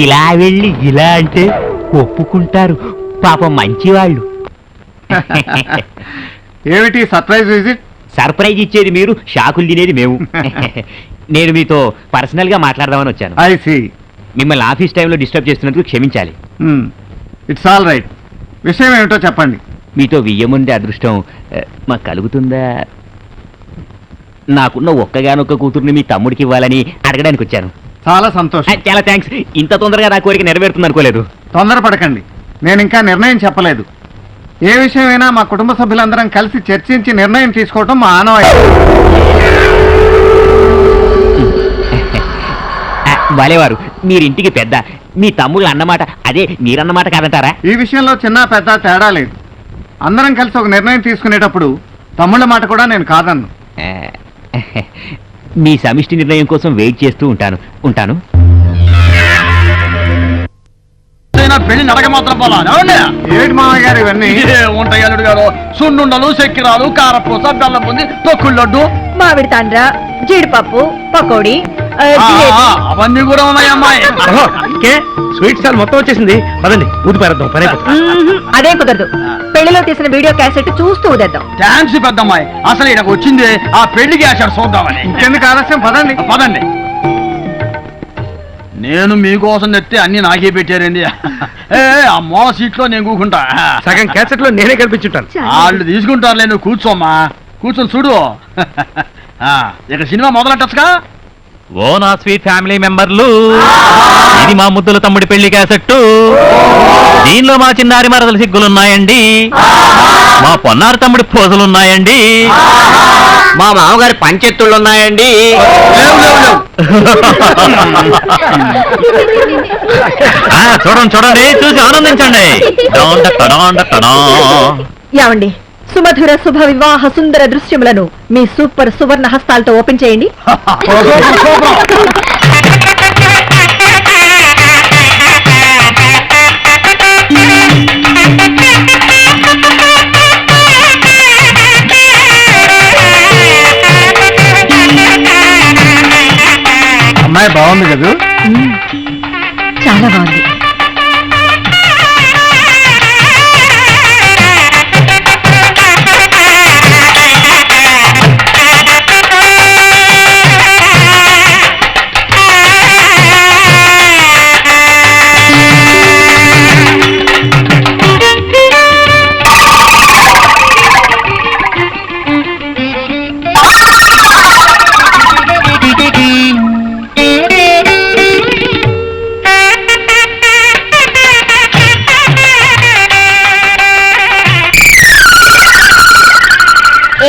ఇలా వెళ్ళి ఇలా అంటే ఒప్పుకుంటారు, పాపం మంచివాళ్ళు. ఏమిటి సర్ప్రైజ్ విజిట్? సర్ప్రైజ్ ఇచ్చేది మీరు, షాకులు తినేది మేము. నేను మీతో పర్సనల్ గా మాట్లాడదామని వచ్చాను. I see. మిమ్మల్ని ఆఫీస్ టైంలో డిస్టర్బ్ చేస్తున్నందుకు క్షమించాలి. It's all right. విషయం ఏమిటో చెప్పండి. మీతో వియ్యముందే అదృష్టం మాకు కలుగుతుందా? నాకున్న ఒక్కగానొక్క కూతుర్ని మీ తమ్ముడికి ఇవ్వాలని అడగడానికి వచ్చాను. చాలా సంతోషం. చాలా థ్యాంక్స్. ఇంత తొందరగా నా కోరిక నెరవేరుతుంది అనుకోలేదు. తొందరపడకండి, నేను ఇంకా నిర్ణయం చెప్పలేదు. ఏ విషయమైనా మా కుటుంబ సభ్యులందరం కలిసి చర్చించి నిర్ణయం తీసుకోవటం మా ఆనవాయితీ. వాలేవారు, మీరింటికి పెద్ద, మీ తమ్ముళ్ళు అన్నమాట అదే మీరన్నమాట కాదంటారా? ఈ విషయంలో చిన్న పెద్ద తేడా లేదు. అందరం కలిసి ఒక నిర్ణయం తీసుకునేటప్పుడు తమ్ముళ్ళ మాట కూడా నేను కాదన్ను. మీ సమిష్టి నిర్ణయం కోసం వెయిట్ చేస్తూ ఉంటాను. పెళ్లి నడక మాత్రం పోలా. ఏమిటి మామయ్య గారు ఇవన్నీ? ఉంటాయి అల్లుడు గారు. సున్నుండలు, చక్కెరాలు, కారపూస, బెల్లం బుంది, తొక్కుడు లడ్డు, మామిడి తాండ్ర, జీడిపప్పు, పకోడీ, అవన్నీ కూడా ఉన్నాయి అమ్మాయి. స్వీట్ స్టాల్ మొత్తం వచ్చేసింది. పదండి ఊది పారేద్దాం, పని అయిపోతుంది. అదే కుదరదు. పెళ్లిలో తీసిన వీడియో క్యాసెట్ చూస్తూ ఉదేద్దాం. థ్యాంక్స్ పెద్దమ్మాయి. అసలు ఇక్కడికి వచ్చింది ఆ పెళ్లికి ఆశాడు చూద్దామని. ఇంకెందుకు ఆలస్యం, పదండి. పదండి. నేను మీకోసం తెస్తే అన్ని నాకే పెట్టారండి. ఆ మూల సీట్లో నేను కూకుంటా. సగం క్యాసెట్ లో నేనే కల్పించుంటాను. వాళ్ళు తీసుకుంటారులే, నువ్వు కూర్చోమ్మా. కూర్చొని చూడు. ఇక సినిమా మొదలెట్టచ్చుగా. ఓ నా స్వీట్ ఫ్యామిలీ మెంబర్లు, ఇది మా ముద్దుల తమ్ముడి పెళ్లి క్యాసెట్టు. దీనిలో మా చిన్నారి మరదల సిగ్గులున్నాయండి, మా పొన్నారి తమ్ముడి పోజలున్నాయండి, మా మామగారి పంచెత్తుళ్ళున్నాయండి. చూడండి, చూసి ఆనందించండి. యావండి, సుమధుర శుభ వివాహ సుందర దృశ్యములను మీ సూపర్ సువర్ణ హస్తాలతో ఓపెన్ చేయండి. అమ్మాయి బాగుంది కదా? చాలా బాగుంది.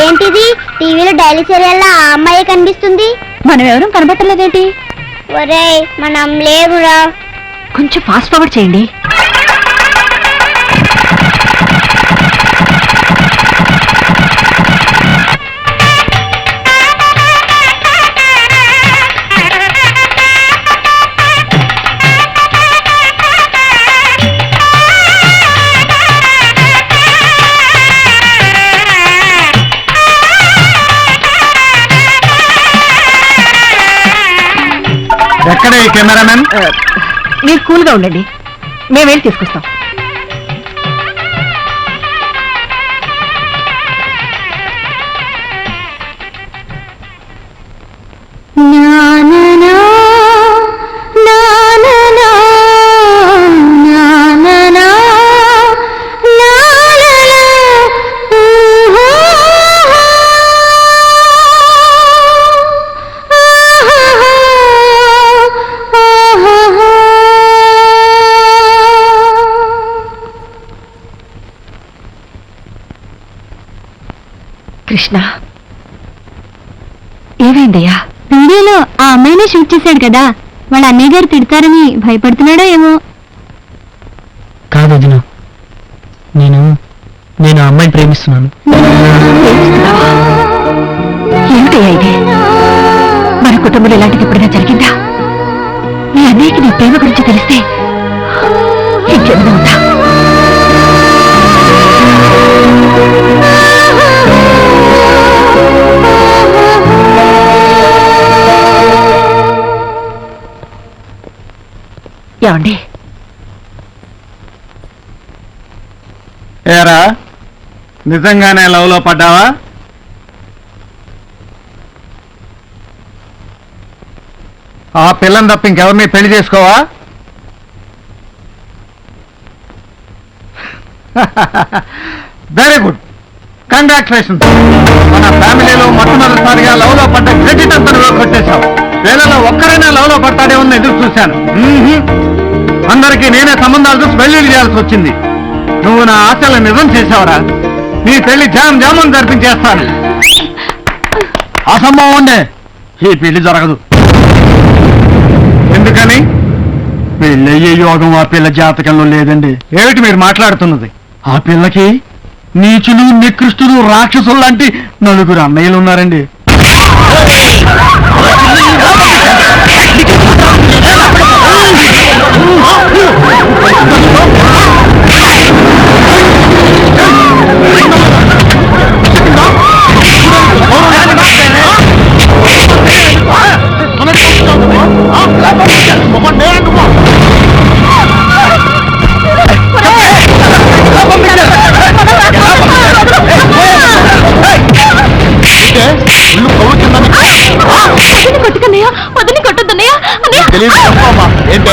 ఏంటిది, టీవీలో డైలీ సీరియల్లో ఆ అమ్మాయి కనిపిస్తుంది? మనం ఎవరూ కనబట్టలేదేంటి? ఒరేయ్, మనం లేవురా. కొంచెం ఫాస్ట్ ఫార్వర్డ్ చేయండి. ఎక్కడ ఈ కెమెరామెన్? మీరు కూల్గా ఉండండి, మేమేం తీసుకొస్తాం. కృష్ణ, ఏమైందయ్యా? వీడియోలో ఆ అమ్మాయినే షూట్ చేశాడు కదా, వాళ్ళ అన్నయ్య గారు తిడతారని భయపడుతున్నాడో ఏమో. కాదు వదినా, నేను ఆ అమ్మాయిని ప్రేమిస్తున్నాను. ఏమిటయ్యా ఇది? మన కుటుంబంలో ఇలాంటిది ఎప్పుడైనా జరిగిందా? మీ అన్నయ్యకి నీ ప్రేమ గురించి తెలిస్తే ఇంకేమైనా ఉందా? ఏమండి ఏరా నిజంగానే లవ్ లో పడ్డావా? ఆ పిల్లని తప్ప ఇంకెవరిని పెళ్లి చేసుకోవా? Very good, congratulation. మన ఫ్యామిలీలో మొట్టమొదటిసారిగా లవ్ లో పడ్డ క్రెడిట్ అంతా నువ్వు కొట్టేశావు. వేళలో ఒక్కరైనా లవ్ లో పడతాడే ఉంది ఎదురు చూశాను. అందరికీ నేనే సంబంధాలు చూసి పెళ్లిళ్ళు చేయాల్సి వచ్చింది. నువ్వు నా ఆశలు నిజం చేసావురా. నీ పెళ్లి జామని జరిపించేస్తాను. అసంభవం ఉండే, ఈ పెళ్లి జరగదు. ఎందుకని? పెళ్ళయ్యే యోగం ఆ పిల్ల జాతకంలో లేదండి. ఏమిటి మీరు మాట్లాడుతున్నది? ఆ పిల్లకి నీచులు నికృష్టులు రాక్షసులు లాంటి నలుగురు అన్నయ్యలు ఉన్నారండి. కొట్టుకున్నాయా? వదిలి కొట్టొద్దన్నయ్యా. తెలియదు చెప్పమ్మా. ఏంటే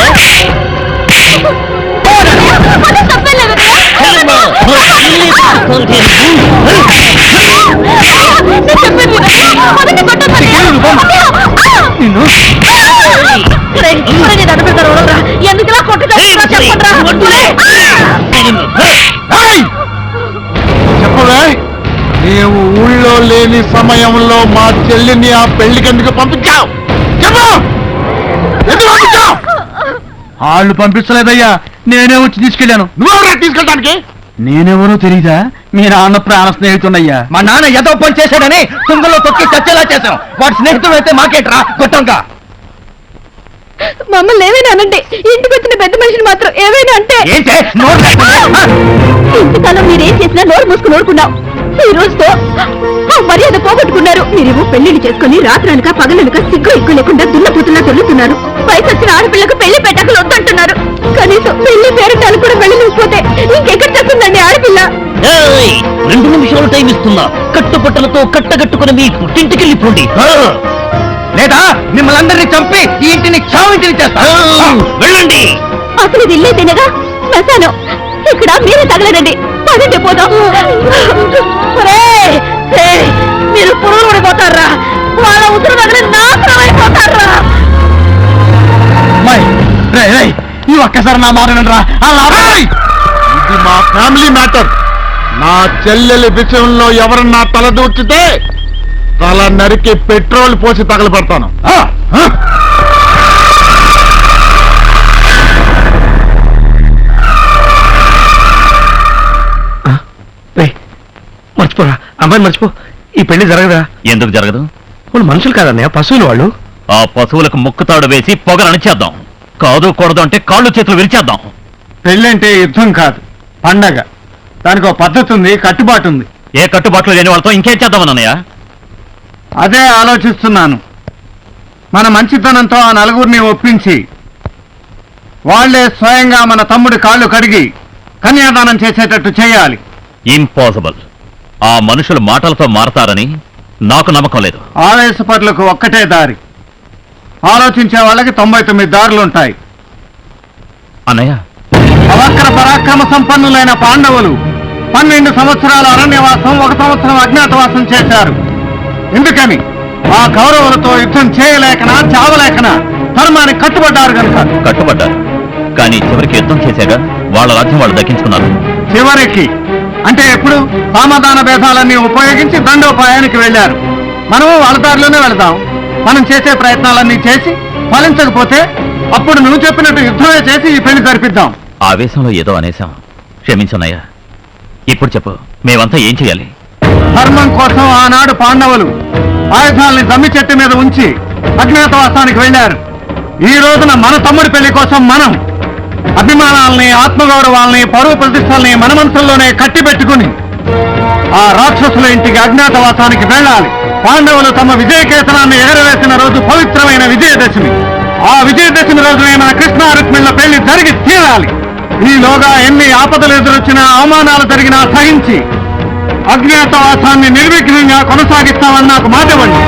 ఎందుకులా చెప్పవే, నీవు ఊళ్ళో లేని సమయంలో మా చెల్లిని ఆ పెళ్లికి ఎందుకు పంపించావు? చెప్పు, ఎందుకు పంపించావు? వాళ్ళు పంపించలేదయ్యా, నేనే వచ్చి తీసుకెళ్లాను. నువ్వెవరా తీసుకెళ్ళడానికి? నేనెవరో తెలీదా? మీ నాన్న ప్రాణ స్నేహితున్నయ్యా. మా నాన్న ఏదో పని చేశాడని తుంగలో తొక్కి చచ్చేలా చేశాం. వాడి స్నేహితుడు అయితే మాకేట్రా కొట్టంగా. మమ్మల్ని ఏమైనా అనండి, ఇంటికి వచ్చిన పెద్ద మనిషిని మాత్రం ఏమైనా అంటే ఏంటే ఇంతకాలం మీరేం చేసినా నోరు మూసుకుని ఓడుకున్నాం. ఈ రోజుతో ఆ మర్యాద పోగొట్టుకున్నారు. మీరేమో పెళ్లిళ్ళు చేసుకుని రాత్రనక పగలనక సిగ్గు ఎక్కువ లేకుండా దున్నపోతున్నా దొల్లుతున్నారు. వయసు వచ్చిన ఆడపిల్లకు పెళ్లి పెట్టకలు వద్దంటున్నారు. కనీసం పెళ్లి పేరటాలు కూడా వెళ్ళలేకపోతే ఇంకెక్కడ చేస్తుందండి ఆడపిల్ల? 2 నిమిషాలు టైం ఇస్తున్నా. కట్టుబట్టలతో కట్టగట్టుకుని మీ పుట్టింటికి వెళ్ళిపోండి. లేదా మిమ్మల్ని అందరినీ చంపి ఈ ఇంటిని చావింటిని చేస్తా. వెళ్ళండి. అసలు ఇది ఇల్లే తినగా శ్మశానం. ఇక్కడ మీరే తగలనండి. పదండి పోదాం. మీరు పురుగులు పడిపోతారా? వాళ్ళ ఉసురు తగిలి నాశనం అయిపోతారా? ఈ ఒక్కసారి నా మాట వినరా? ఇది మా ఫ్యామిలీ మ్యాటర్. నా చెల్లెలి విషయంలో ఎవరన్నా తల దూర్చితే తల నరికి పెట్రోల్ పోసి తగలబెడతాను. మర్చిపోరా, అమ్మాయిని మర్చిపో. ఈ పెళ్లి జరగదా? ఎందుకు జరగదు? వాళ్ళు మనుషులు కాదన్నయ్య, పశువులు వాళ్ళు. ఆ పశువులకు ముక్కుతాడు వేసి పొగలనిచేద్దాం. కాదు కూడదు అంటే కాళ్ళు చేతులు విరిచేద్దాం. పెళ్ళంటే యుద్ధం కాదు, పండగ. దానికి ఒక పద్ధతి ఉంది, కట్టుబాటు ఉంది. ఏ కట్టుబాట్లు లేని వాళ్ళతో ఇంకేం చేద్దామన్నయ్య? అదే ఆలోచిస్తున్నాను. మన మంచితనంతో ఆ నలుగురిని ఒప్పించి వాళ్లే స్వయంగా మన తమ్ముడి కాళ్ళు కడిగి కన్యాదానం చేసేటట్టు చేయాలి. ఇంపాసిబుల్. ఆ మనుషులు మాటలతో మారతారని నాకు నమ్మకం లేదు. ఆవేశపరులకు ఒక్కటే దారి, ఆలోచించే వాళ్ళకి 99 దారులుంటాయి. అన్నయ్య, అవక్ర పరాక్రమ సంపన్నులైన పాండవులు 12 సంవత్సరాల అరణ్యవాసం, 1 సంవత్సరం అజ్ఞాతవాసం చేశారు. ఎందుకని? ఆ కౌరవులతో యుద్ధం చేయలేకనా చావలేకనా ధర్మానికి కట్టుబడ్డారు కనుక. కట్టుబడ్డారు. కానీ చివరికి యుద్ధం చేశాక వాళ్ళ రాజ్యం వాళ్ళు దక్కించుకున్నారు. చివరికి అంటే ఎప్పుడు? సమాధాన భేదాలన్నీ ఉపయోగించి దండోపాయానికి వెళ్లారు. మనము వాళ్ళ దారిలోనే వెళదాం. మనం చేసే ప్రయత్నాలన్నీ చేసి ఫలించకపోతే అప్పుడు నువ్వు చెప్పినట్టు యుద్ధమే చేసి ఈ పెళ్లి జరిపిద్దాం. ఆవేశంలో ఏదో అనేశాం, క్షమించన్నయ్యా. ఇప్పుడు చెప్పు, మేమంతా ఏం చేయాలి? ధర్మం కోసం ఆనాడు పాండవులు ఆయుధాలని దమ్మి చెట్టు మీద ఉంచి అజ్ఞాతవాసానికి వెళ్లారు. ఈ రోజున మన తమ్ముడి పెళ్లి కోసం మనం అభిమానాలని, ఆత్మగౌరవాల్ని, పరువు ప్రతిష్టల్ని మన మనసుల్లోనే కట్టిపెట్టుకుని ఆ రాక్షసుల ఇంటికి అజ్ఞాతవాసానికి వెళ్ళాలి. పాండవులు తమ విజయకేతనాన్ని ఎగరవేసిన రోజు పవిత్రమైన విజయదశమి. ఆ విజయదశమి రోజున మన కృష్ణ రుక్మిళ్ళ పెళ్లి జరిగి తీరాలి. ఈలోగా ఎన్ని ఆపదలు ఎదురొచ్చినా అవమానాలు జరిగినా సహించి అజ్ఞాతవాసాన్ని నిర్విఘ్నంగా కొనసాగిస్తామని నాకు మాట ఇవ్వండి.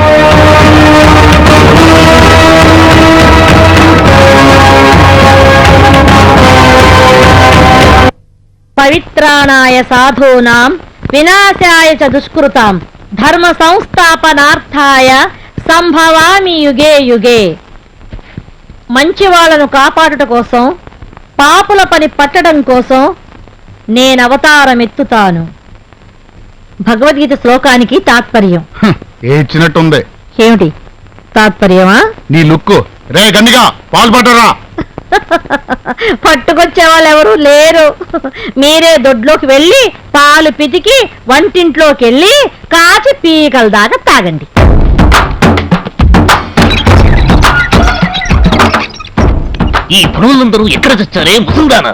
పవిత్రాణాయ సాధూనాం వినాశాయ చ దుష్కృతాం ధర్మ సంస్థాపనార్థాయ సంభవామి యుగే యుగే. మంచి వాళ్ళను కాపాడుట కోసం, పాపుల పని పట్టడం కోసం నేను అవతారమెత్తుతాను. భగవద్గీత శ్లోకానికి తాత్పర్యం. ఏ ఇచ్చినట్టుంది ఏమిటి తాత్పర్యమా? నీ లుక్కు. రే గండిగా పాలు పట్టరా. పట్టుకొచ్చే వాళ్ళు ఎవరు లేరు. మీరే దొడ్లోకి వెళ్ళి పాలు పితికి వంటింట్లోకి వెళ్ళి కాచి పీకల దాకా తాగండి. ఈ పనులందరూ ఎక్కడ తెచ్చారే ముసల్దానా?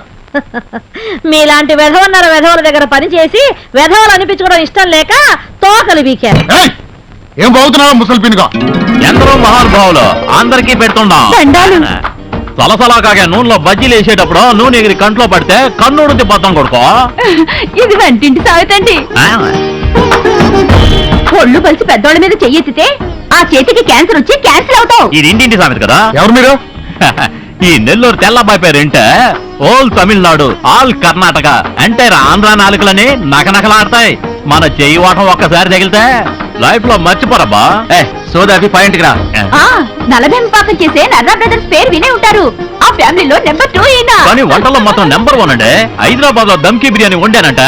మీలాంటి వెధవల దగ్గర పనిచేసి వెధవలు అనిపించుకోవడం ఇష్టం లేక తోకలు బీకారు. ఏం బాగుతున్నావు ముసల్పినిగా? ఎందరో మహానుభావులు అందరికీ పెడుతున్నాం. దండాలు. సలసలా కాగా నూనెలో బజ్జీలు వేసేటప్పుడు నూనె ఎగిరి కంట్లో పడితే కన్నుడు తిప్పతాం కొడుకో. ఇది వంటింటి సాగుతండి. ఒళ్ళు కలిసి పెద్దోళ్ళ మీద చెయ్యెత్తితే ఆ చేతికి క్యాన్సర్ వచ్చి క్యాన్సిల్ అవుతావు. ఇది ఇంటింటి సామెత కదా. ఎవరు మీరు? ఈ నెల్లూరు తెల్లబాయి పేరు ఏంటే ఓల్ తమిళనాడు, ఆల్ కర్ణాటక అంటే ఆంధ్ర నాలుకలని నకనకలాడతాయి. మన చెయ్యి వాటం ఒక్కసారి తగిలితే లైఫ్ లో మర్చిపోరబ్బా. సోదాకి పాయింట్కి రా. నలభెంపాకం చేసే నర్రా బ్రదర్స్ పేరు వినే ఉంటారు. ఆ ఫ్యామిలీలో నెంబర్ 2 అయినా. కానీ వంటల్లో మాత్రం నెంబర్ 1 అండి. హైదరాబాద్ లో దమ్కి బిర్యానీ వండానంట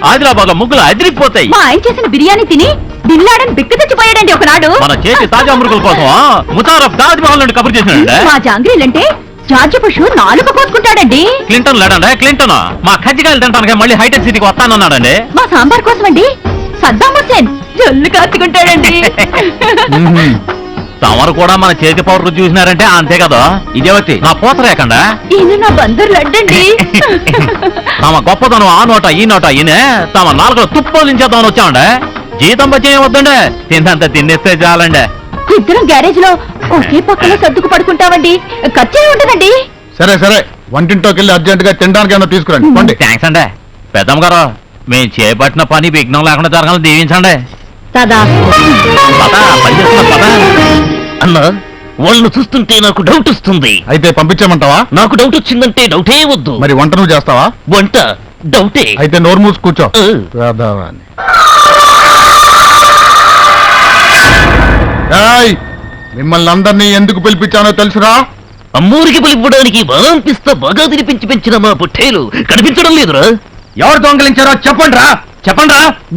ఆదిలాబాద్ లో ముగ్గులు అదిరిపోతాయి. మా ఆయన చేసిన బిర్యానీ తిని బిల్లాడని బిక్కు తెచ్చిపోయాడండి ఒకనాడు. మన చేతి తాజా మురుగుల కోసం ముతారఫ్ తాజ్ మహల్ నుండి కబుర్ చేసినాడండి. మా జాంగ్రీలంటే జార్జ్ బుష్ నాలుగు కోసుకుంటాడండి. క్లింటన్ లేడండి క్లింటన్ మా కజ్జికాయలు తింటానికి మళ్ళీ హైటెక్ సిటీకి వస్తానన్నాడండి. మా సాంబార్ కోసం అండి సద్దాం హుస్సేన్ జల్లు కాచుకుంటాడండి. తమరు కూడా మన చేతి పౌడర్ చూసినారంటే అంతే కదా. ఇదేవతి నా పోతరేకండా. ఈయన నా బందరు లడ్డండి. తమ గొప్పతనం ఆ నోట ఈ నోట ఈయనే తమ నాలుగులో తుప్పోలించేద్దామని వచ్చామండి. జీతం బచ్చి వద్దండి తిన్నంత తినేస్తే చాలండి. ఇద్దరం గ్యారేజ్ లో ఒకే పక్కన సర్దుకు పడుకుంటామండి. ఖర్చే ఉంటుందండి. సరే సరే వంటింట్లోకి వెళ్ళి అర్జెంట్ గా తినడానికి తీసుకురండి. పండి. థ్యాంక్స్ అండి పెద్దమ్మ గారు. మేము చేపట్టిన పని విఘ్నం లేకుండా జరగాలని దీవించండి. అన్నా వాళ్ళను చూస్తుంటే నాకు డౌట్ వస్తుంది. అయితే పంపించామంటావా? నాకు డౌట్ వచ్చిందంటే డౌటే వద్దు. మరి వంట నువ్వు చేస్తావా? వంట డౌటే. అయితే నోరు మూసి కూర్చో. మిమ్మల్ని అందరినీ ఎందుకు పిలిపించానో తెలుసురా? అమ్మూరికి పిలిపడానికి బాగా అనిపిస్తా బాగా తినిపించి పెంచిన మా పొట్టేలు కనిపించడం లేదురా. ఎవరు దొంగలించారో చెప్పండి రా.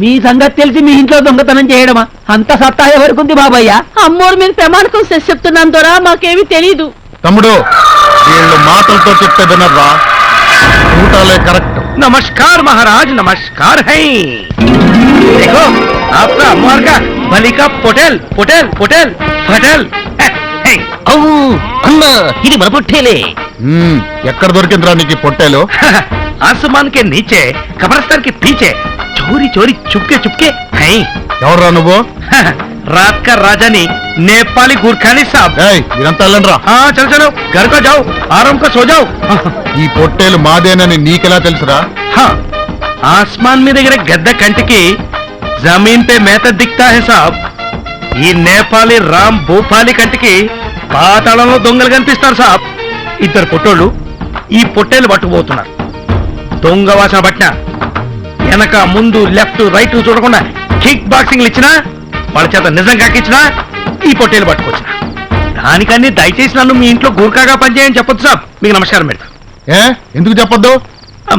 మీ సంగతి తెలిసి మీ ఇంట్లో దొంగతనం చేయడమా? అంత సత్తా ఎవరికుంది బాబయ్య? అమ్మోరు మీద ప్రమాణకం చేసి చెప్తున్నాను దొరా, మాకేమీ తెలీదు. తమ్ముడు వీళ్ళు మాటలతో చెప్తే వినర్రా, ఊటాలే కరెక్ట్. नमस्कार महाराज, नमस्कार है। देखो आपका अमर का बलि का पोटेल पोटेल पोटेल फटेल। అన్నా ఇది మన పొట్టేలే. ఎక్కడ దొరికిందిరా నీకు ఈ పొట్టేలు? आसमान के नीचे कब्रिस्तान के पीछे चोरी चोरी चुपके चुपके हैं। ఎవర్రా నువ్వు? रात का राजानी नेपाली गुरखानी साहब। ఇదంతా వెళ్ళండిరా. हाँ चलो चलो घर को जाओ, आराम को सो जाओ। ఈ పొట్టేలు మాదేనని నీకెలా తెలుసురా? हाँ आसमान में दिख रहे गद्दा कंटकी जमीन पे मेहता दिखता है साहब। ఈ నేపాలి రామ్ భూపాలి కంటికి పాతాళంలో దొంగలు కనిపిస్తారు సాబ్. ఇద్దరు పొట్టోళ్ళు ఈ పొట్టేలు పట్టుకుపోతున్నారు. దొంగ వాసన పట్టిన వెనక ముందు లెఫ్ట్ రైట్ చూడకుండా కిక్ బాక్సింగ్లు ఇచ్చినా వాళ్ళ చేత నిజం కాకిచ్చినా ఈ పొట్టేలు పట్టుకొచ్చిన. దానికన్నీ దయచేసి నన్ను మీ ఇంట్లో గూర్ఖాగా పనిచేయని చెప్పొద్దు సాబ్. మీకు నమస్కారం పెడతా. ఎందుకు చెప్పొద్దు?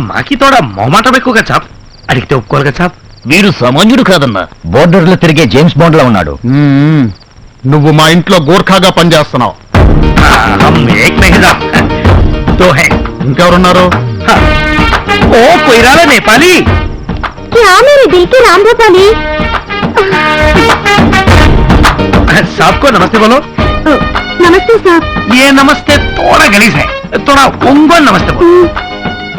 మాకి తోడ మొహమాటం ఎక్కువ కదా సాబ్, అడిగితే ఒప్పుకోరు కదా సాబ్. వీడు సామాన్యుడు కాదన్నా, బోర్డర్ లో తిరిగే జేమ్స్ బాండ్ లో ఉన్నాడు. నువ్వు మా ఇంట్లో గూర్ఖాగా పనిచేస్తున్నావు. ఇంకెవరున్నారు? ఓ కొయిరాలా నేపాలి. రామ్ భూపాలి साहब को नमस्ते बोलो. నమస్తే సార్. ये नमस्ते थोड़ा गलीज है, थोड़ा उंगल नमस्ते बोलो.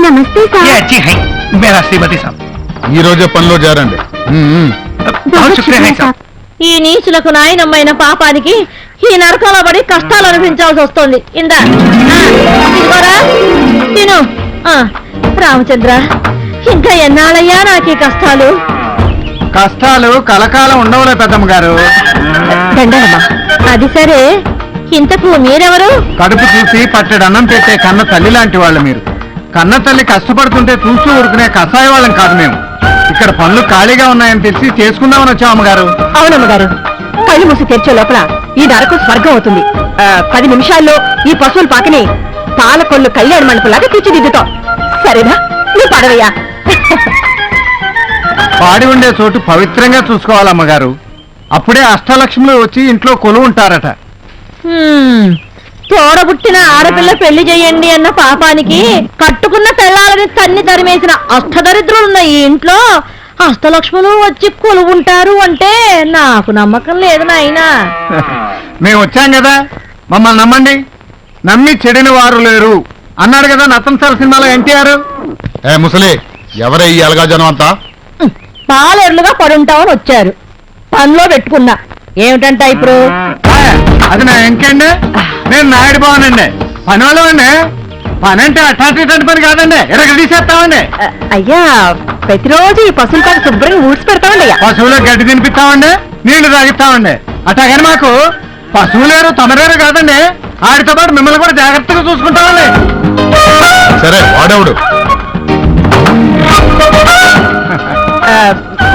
నమస్తే ये సార్. अच्छी है मेरा श्रीमती साहब. ఈ రోజే పనిలో చేరండి. बहुत शुक्रिया है साहब. ఈ నీచులకు నాయనమ్మైన పాపానికి ఈ నరకంలో పడి కష్టాలు అనుభవించాల్సి వస్తుంది. ఇందా ఇదిగోరా తిను. రామచంద్ర, ఇంకా ఎన్నాళ్ళయ్యా నాకు ఈ కష్టాలు? కష్టాలు కలకాలం ఉండవులే పెద్దమ్మ గారు. దండాలమ్మా. అది సరే, ఇంతకు మీరెవరు? కడుపు చూసి పట్టెడు అన్నం పెట్టే కన్న తల్లి లాంటి వాళ్ళు మీరు. కన్న తల్లి కష్టపడుతుంటే చూస్తూ ఊరుకునే కషాయ వాళ్ళం కాదు మేము. ఇక్కడ పనులు ఖాళీగా ఉన్నాయని తెలిసి చేసుకుందామని వచ్చాం అమ్మగారు. అవునమ్మగారు, కళ్ళు మూసి తెరిచే లోపల ఈ నరకం స్వర్గం అవుతుంది. 10 నిమిషాల్లో ఈ పశువుల పాకని పాలకొల్లు కళ్యాణ మండపంలాగా తీర్చిదిద్దుతాం. సరేనా? నువ్వు పడవయ్యా. పాడి ఉండే చోటు పవిత్రంగా చూసుకోవాలమ్మగారు. అప్పుడే అష్టలక్ష్ములు వచ్చి ఇంట్లో కొలువు ఉంటారట. తోడబుట్టిన ఆడపిల్ల పెళ్లి చేయండి అన్న పాపానికి కట్టుకున్న పెళ్ళాలని తన్ని తరిమేసిన అష్టదరిద్రులున్న ఈ ఇంట్లో అష్టలక్ష్ములు వచ్చి కొలువుంటారు అంటే నాకు నమ్మకం లేదు నాయనా. మేము వచ్చాం కదా, మమ్మల్ని నమ్మండి. నమ్మి చెడిన వారు లేరు అన్నాడు కదా నతంసాల సినిమాలో ఎన్టీఆర్. ముసలి ఎవరే ఈ అలగా జనం అంతా? పాలేర్లుగా పడుంటామని వచ్చారు. పనిలో పెట్టుకున్నా. ఏమిటంట ఇప్పుడు? అది నా ఎంకండి. నేను నాయుడు బావనండి, పని వాళ్ళమండి. పని అంటే అట్లాంటి పని కాదండి, ఎరగ తీసేస్తామండి. అయ్యా, ప్రతిరోజు ఈ పశువుల పాక శుభ్రంగా ఊడ్చి పెడతామండి. అయ్యా, పశువులకు గడ్డి తినిపిస్తామండి, నీళ్లు తాగిస్తామండి. అట్లాగని మాకు పశువులేరు తమరేరు కాదండి, ఆడితో పాటు మిమ్మల్ని కూడా జాగ్రత్తగా చూసుకుంటామండి. సరే వాడేవుడు?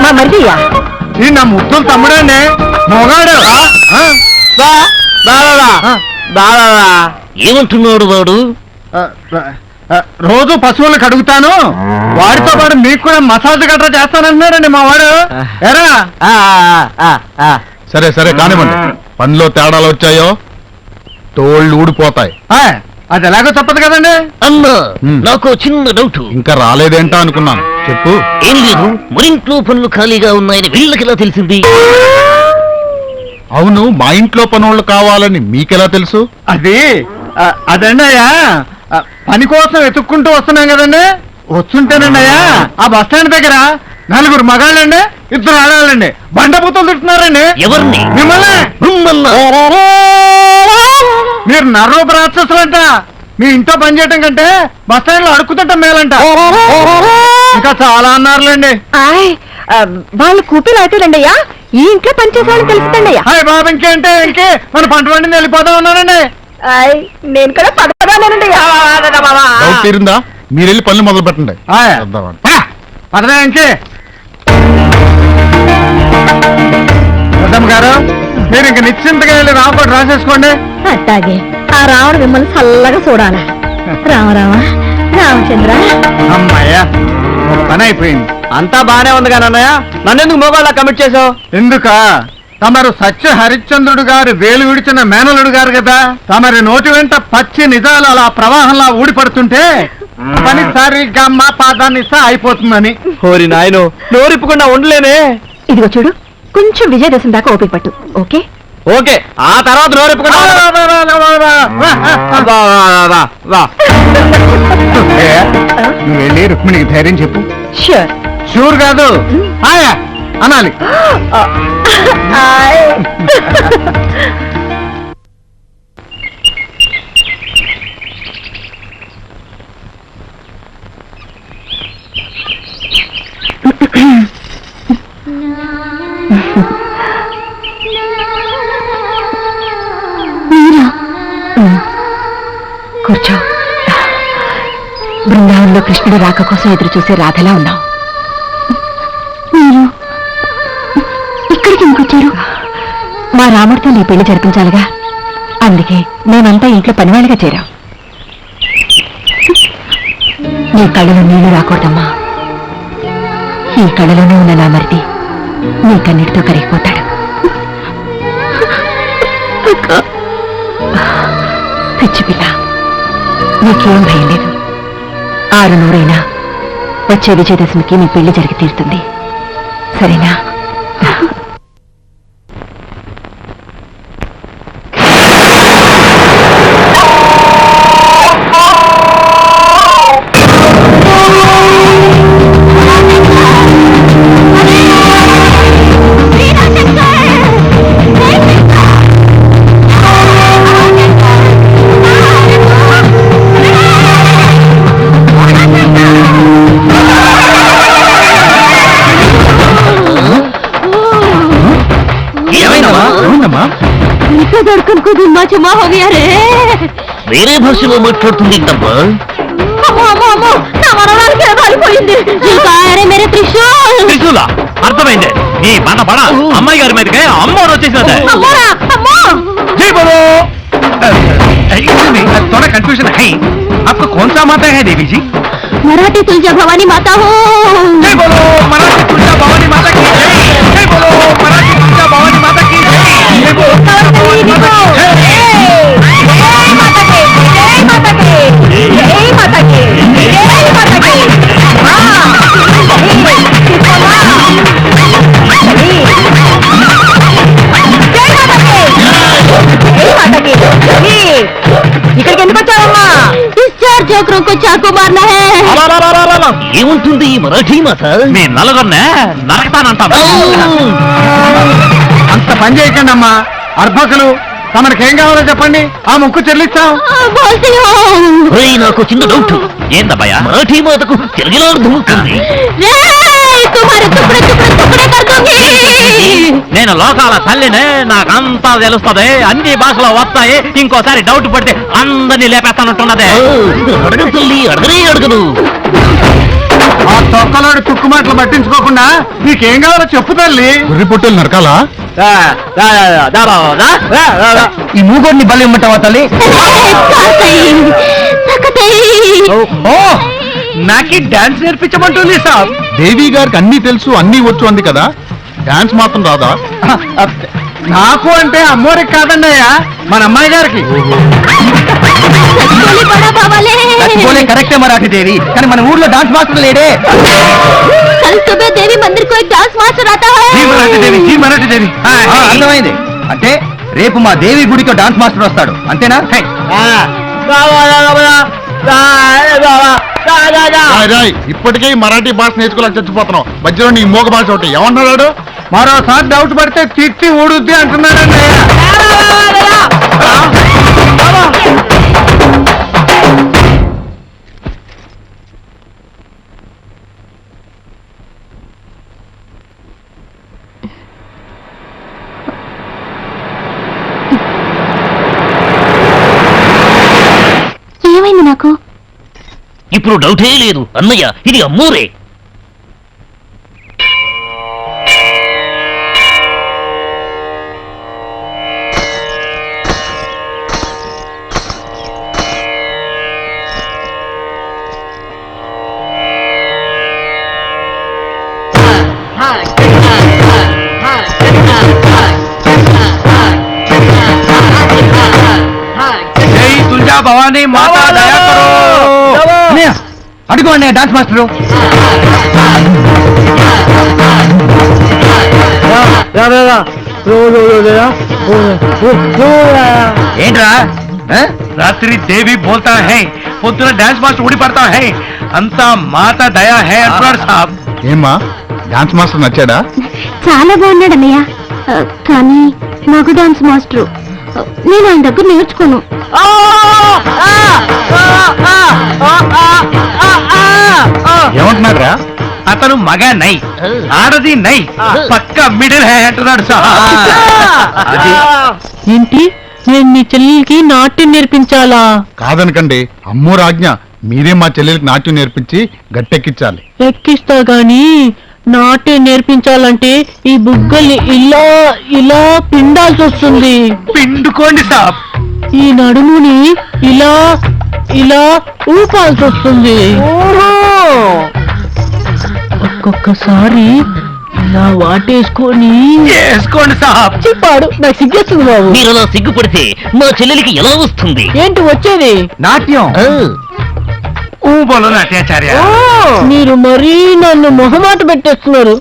మా మరిదియ్యా. ఈ నా ముద్దులు తమ్ముడండి, మొగాడు. ఏమంటున్నాడు వాడు? రోజు పశువులు కడుగుతాను, వాడితో పాటు మీకు కూడా మసాజ్ గట్రా చేస్తానంటున్నాడండి మా వాడు. ఎరా సరే సరే కానివ్వండి. పనిలో తేడాలు వచ్చాయో తోళ్ళు ఊడిపోతాయి. అది ఎలాగో తప్పదు కదండి. అన్నా, నాకు చిన్న డౌట్. ఇంకా రాలేదేంటా అనుకున్నాను, చెప్పు. ఏం లేదు, మరింట్లో పనులు ఖాళీగా ఉన్నాయని వీళ్ళకి ఎలా తెలిసింది? అవును, మా ఇంట్లో పనులు కావాలని మీకెలా తెలుసు? అదండి అయ్యా, పని కోసం వెతుక్కుంటూ వస్తున్నాం కదండి. వస్తుంటేనండి అయ్యా, ఆ బస్ స్టాండ్ దగ్గర 4 మగాళ్ళండి, 2 ఆడాలండి బండబూతులు తింటున్నారండి. ఎవరిని? మిమ్మల్ని. మీరు నర్రూప రాక్షసులంట. మీ ఇంట్లో పని చేయటం కంటే బస్ స్టాండ్ లో అడుక్కుతుంటాం మేలంట. ఇంకా చాలా అన్నారులేండి. వాళ్ళు కూపీలు అవుతారండి అయ్యా. ఈ ఇంట్లో పనిచేసే వాళ్ళు తెలుస్తుందండి అయ్యా. హాయ్ బాబు, ఇంకేంటే ఇంకే మన పంట పండింది వెళ్ళిపోతా ఉన్నానండి. నేను కూడా పదపదానండి. డౌట్ తీరిందా? మీరు వెళ్ళి పనులు మొదలు పెట్టండి. పదవే ఇంకే. పెద్దమ్మ గారు, మీరు ఇంక నిశ్చింతగా వెళ్ళి రాంకోటి రాసేసుకోండి. అట్టాగే, ఆ రాముడు మిమ్మల్ని చల్లగా చూడాలా. రామరామ రామచంద్ర. అమ్మాయ్యా, పని అయిపోయింది. అంతా బానే ఉంది కానీ అన్నయ్య, నన్నెందుకు మొబైల్ కమిట్ చేసావు? ఎందుక? తమరు సత్య హరిశ్చంద్రుడు గారు వేలు విడిచిన మేనలుడు గారు కదా. తమరి నోటి వెంట పచ్చి నిజాలు అలా ప్రవాహంలా ఊడిపడుతుంటే పని సరిగ్గా మా పాదాన్ని అయిపోతుందని. ఓరి నాయను, నోరిప్పకుండా ఉండలేనే. ఇదిగో చూడు, కొంచెం విజయదశమి దాకా ఓపిక పట్టు. ఓకే ఓకే, ఆ తర్వాత నోరిప్పకుండా నువ్వు వెళ్ళి రుక్మిణికి ధైర్యం చెప్పు. ష్యూర్. షూర్ కాదు, ఆయా అనాలి. కూర్చో. బృందావనంలో కృష్ణుడు రాక కోసం ఎదురు చూసే రాధలా ఉన్నావు. మీరు ఇక్కడికి ఎందుకొచ్చారు? మా రాముడితో నీ పెళ్లి జరిపించాలిగా, అందుకే మేమంతా ఇంట్లో పనివాళ్ళగా చేరాం. నీ కళ్ళలో నీళ్లు రాకూడదమ్మా. ఈ కళ్ళలోనే ఉన్న నా మరిది నీ కన్నిటితో కరిగిపోతాడు. పిచ్చి పిల్ల, నీకేం భయం లేదు. 600 వచ్చే విజయదశమికి నీ పెళ్లి జరిగి తీరుతుంది. సరేనా? चुम्मा चुम्मा हो गया रे వేరే భాషలో మాట్లాడుతుందేంటమ్మా? అమ్మో అమ్మో అమ్మో నా మనవరాలకి పడిపోయింది రే మేరే త్రిశూల్ త్రిశూల అర్థమైంది. నీ మన పడ అమ్మాయి గారి మీదకే అమ్మోరు వచ్చేసినదే. అమ్మోరా అమ్మో जय बोलो थोड़ा कंफ्यूजन है आपको कौन सा माता है देवी जी? मराठी तुलजा भवानी माता हो जय बोलो मराठी तुलजा भवानी माता की जय। जय बोलो मराठी तुलजा भवानी माता की जय। जय बोलो भवानी माता की जय। जय माता की जय माता की जय माता की जय माता की ఇక్కడికి ఎందుకు వచ్చావమ్మా? డిశ్చార్జ్ జోకరం को चाकू मारना है ఏముంటుంది ఈ మరాఠీ మాత? నీ నలుగురినే నరకతానంటాను. అంత పని చేయకండి అమ్మా. అర్భకులు తమకేం కావాలో చెప్పండి, ఆ ముక్కు చెల్లిస్తాం. बोलती हूँ ఒరేయ్, నాకు చిన్న డౌట్. ఏందబ్బయ్య మరాఠీ మాతకు తెలుగులో అర్థం అవుతుంది? तुम्हारे टुकड़े टुकड़े टुकड़े कर दूंगी నేను లోకాల తల్లినే, నాకంతా తెలుస్తుంది, అన్ని భాషలో వస్తాయి. ఇంకోసారి డౌట్ పడితే అందరినీ లేపేస్తానంటున్నదే. అడగదు తల్లి, అడగనే అడగదు. ఆ తొక్కలోడి తుక్కు మాటలు పట్టించుకోకుండా నీకేం కావాలో చెప్పు తల్లి. గుర్రి పొట్టులు నరకాలా? ఈ మూగోడిని బలి ఇమ్మంటావా తల్లి? నాకి డాన్స్ నేర్పించమంటుంది సార్. దేవి గారికి అన్ని తెలుసు, అన్ని వచ్చు అంది కదా, డాన్స్ మాత్రం రాదా? నాకు అంటే అమ్మోరికి కాదండి అయ్యా, మన అమ్మాయి గారికి. చచ్చిపోలే కరెక్టే మరాఠీ దేవి, కానీ మన ఊర్లో డాన్స్ మాస్టర్ లేడే. कल सुबह देवी मंदिर को एक डांस मास्टर आता है జీ మరాఠీ దేవి, జీ మరాఠీ దేవి. అర్థమైంది. అంటే రేపు మా దేవి గుడితో డాన్స్ మాస్టర్ వస్తాడు, అంతేనా? రాయ్ రాయ్, ఇప్పటికే ఈ మరాఠీ భాష నేర్చుకోలేక చచ్చిపోతున్నావు, మధ్యలో నీ మోగ భాష ఒకటి ఏమన్నాడు? మరోసారి డౌట్ పడితే తిట్టి ఊడుద్ది అంటున్నాడండి అయ్యా. ఏమైంది నాకు? ఇప్పుడు డౌటే లేదు అన్నయ్య, ఇది అమ్మూరే. జై తుల్జా భవానీ మాతా దయా కరో. అన్నయ్య, అడుగు అన్నయ్య డాన్స్ మాస్టరు. ఏంట్రా? రాత్రి దేవి బోల్తా హై, పొద్దున డాన్స్ మాస్టర్ ఊడి పడతా హై, అంతా మాతా దయా హై అంటున్నాడు సాబ్. ఏమ్మా, డాన్స్ మాస్టర్ నచ్చాడా? చాలా బాగున్నాడు అన్నయ్య. కానీ మగ డాన్స్ మాస్టరు. నేను ఆయన దగ్గర నేర్చుకోను. ఏమంటున్నాడు రా? అతను మగ నై, ఆడది నై, పక్క మిడిల్ హై అంటున్నాడు సాబ్. అది ఏంటి, నేను నీ చెల్లెలికి నాట్యం నేర్పించాలా? కాదనకండి, అమ్మో రాజ్ఞ, మీరే మా చెల్లెలికి నాట్యం నేర్పించి గట్టెక్కించాలి. ఎక్కిస్తా గాని నాట్యం నేర్పించాలంటే ఈ బుగ్గల్ని ఇలా ఇలా పిండాల్సి వస్తుంది. పిండుకోండి సాబ్. ఈ నడుముని ఇలా ఇలా ఊపాల్సి వస్తుంది. ఒక్కొక్కసారి ఇలా వాటేసుకొని వేసుకోండి సాబ్. చెప్పాడు. నాకు సిగ్గేస్తుంది బాబు. మీరు అలా సిగ్గుపడితే మా చెల్లెలికి ఎలా వస్తుంది? ఏంటి వచ్చేది? నాట్యం. ఊ బోలో నాట్యాచార్య. మీరు మరీ నన్ను మొహమాట పెట్టేస్తున్నారు.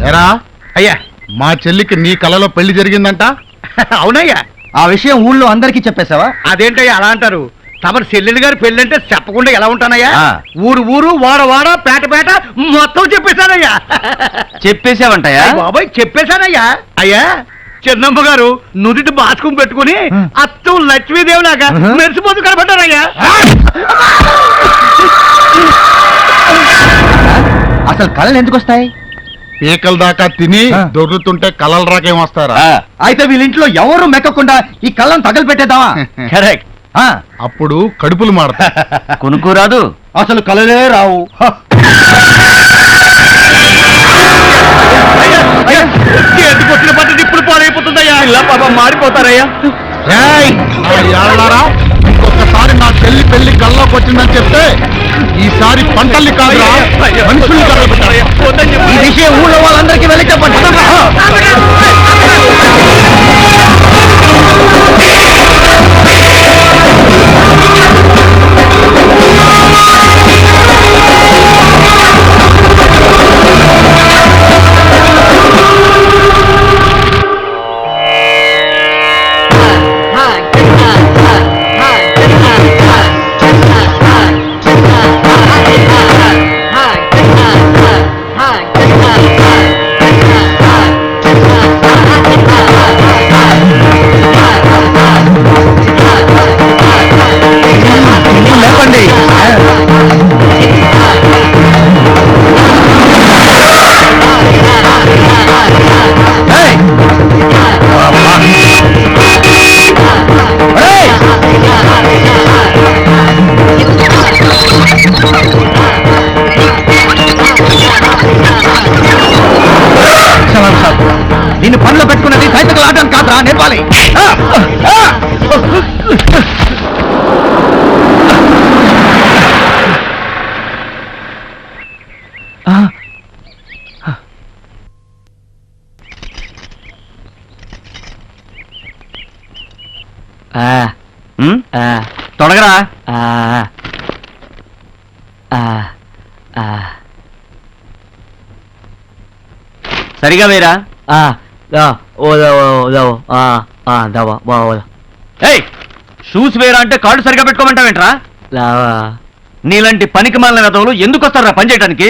ఎరా అయ్యా, మా చెల్లికి నీ కలలో పెళ్లి జరిగిందంట? అవునయ్యా. ఆ విషయం ఊళ్ళో అందరికీ చెప్పేశావా? అదేంటయ్యా అలా అంటారు? తమరి చెల్లెలు గారి పెళ్ళంటే చెప్పకుండా ఎలా ఉంటానయ్యా? ఆ. ఊరు ఊరు వాడ వాడ పేట పేట మొత్తం చెప్పేశానయ్యా. చెప్పేశావంటయా? అయ్ బాబాయ్ చెప్పేశానయ్యా. అయ్యా చిన్నమ్మ గారు నుదుటి బాసుకుని పెట్టుకుని అత్తం లక్ష్మీదేవిలాగా మెరిసిపోతూ కనబడ్డారయ్యా. అసలు కళలు ఎందుకు వస్తాయి? పీకల దాకా తిని దొర్లుతుంటే కలలు రాకేం వస్తారా? అయితే వీళ్ళింట్లో ఎవరు మెక్కకుండా ఈ కళ్ళను తగలపెట్టేద్దామా? కరెక్ట్. అప్పుడు కడుపులు మాడతా. కొనుక్కు రాదు, అసలు కలలే రావు. ఎందుకొచ్చిన పద్ధతి ఇప్పుడు పాడైపోతుందయ్యా. ఇలా పాపం మారిపోతారయ్యా. ఏయ్, నా యాళ్ళారా, ఇంకొకసారి నా చెల్లి పెళ్లి కల్లోకి వచ్చిందని చెప్తే ఈసారి పంటల్ని కాదురా మనుషుల్ని తగలబెట్టారు. ఈ విషయం ఊళ్ళో వాళ్ళందరికీ వెళ్ళి చెప్పండి. లేపండి. నిన్ను పనిలో పెట్టుకున్నది సైకిల్ ఆడడానికి కాదురా, నేర్పాలి. తొడగరా. సరిగా వేరా. షూస్ వేరా అంటే కాళ్ళు సరిగా పెట్టుకోమంటావేంట్రా? నీలాంటి పనికి మాలిన గదవులు ఎందుకు వస్తారా పని చేయడానికి?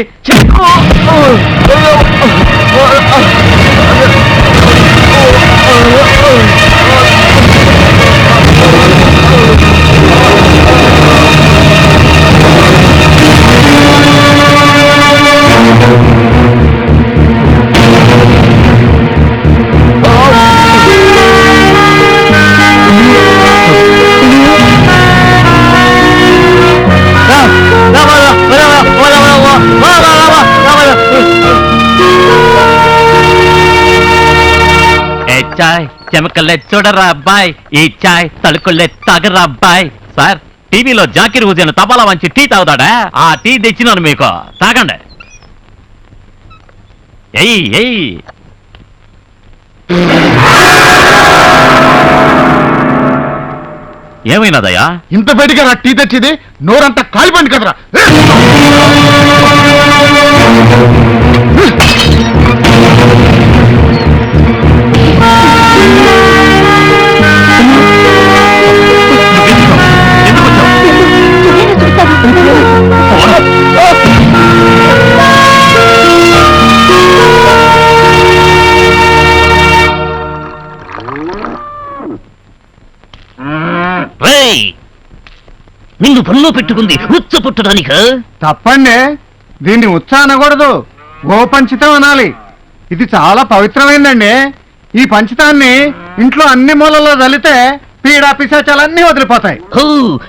చాయ్ చెమకల్లే చూడరా అబ్బాయి, ఈ చాయ్ తలుకుల్లే తాగరా అబ్బాయి. సార్, టీవీలో జాకిర్ హుసేన్ తపాలా వంచి టీ తాగుతాడా? ఆ టీ తెచ్చినాను మీకు, తాగండి. ఎయ్ ఎయ్. ఏమైనాదయ్యా? ఇంత బయటిగా నా టీ తెచ్చింది, నోరంతా కాలిపోయింది కదరా. నిన్ను పనిలో పెట్టుకుంది ఉచ్చ పుట్టడానిక? తప్పండి, దీన్ని ఉత్సాహ అనకూడదు, గోపంచితం అనాలి. ఇది చాలా పవిత్రమైందండి. ఈ పంచితాన్ని ఇంట్లో అన్ని మూలలో చల్లితే పీడా పిశాచాలన్నీ వదిలిపోతాయి.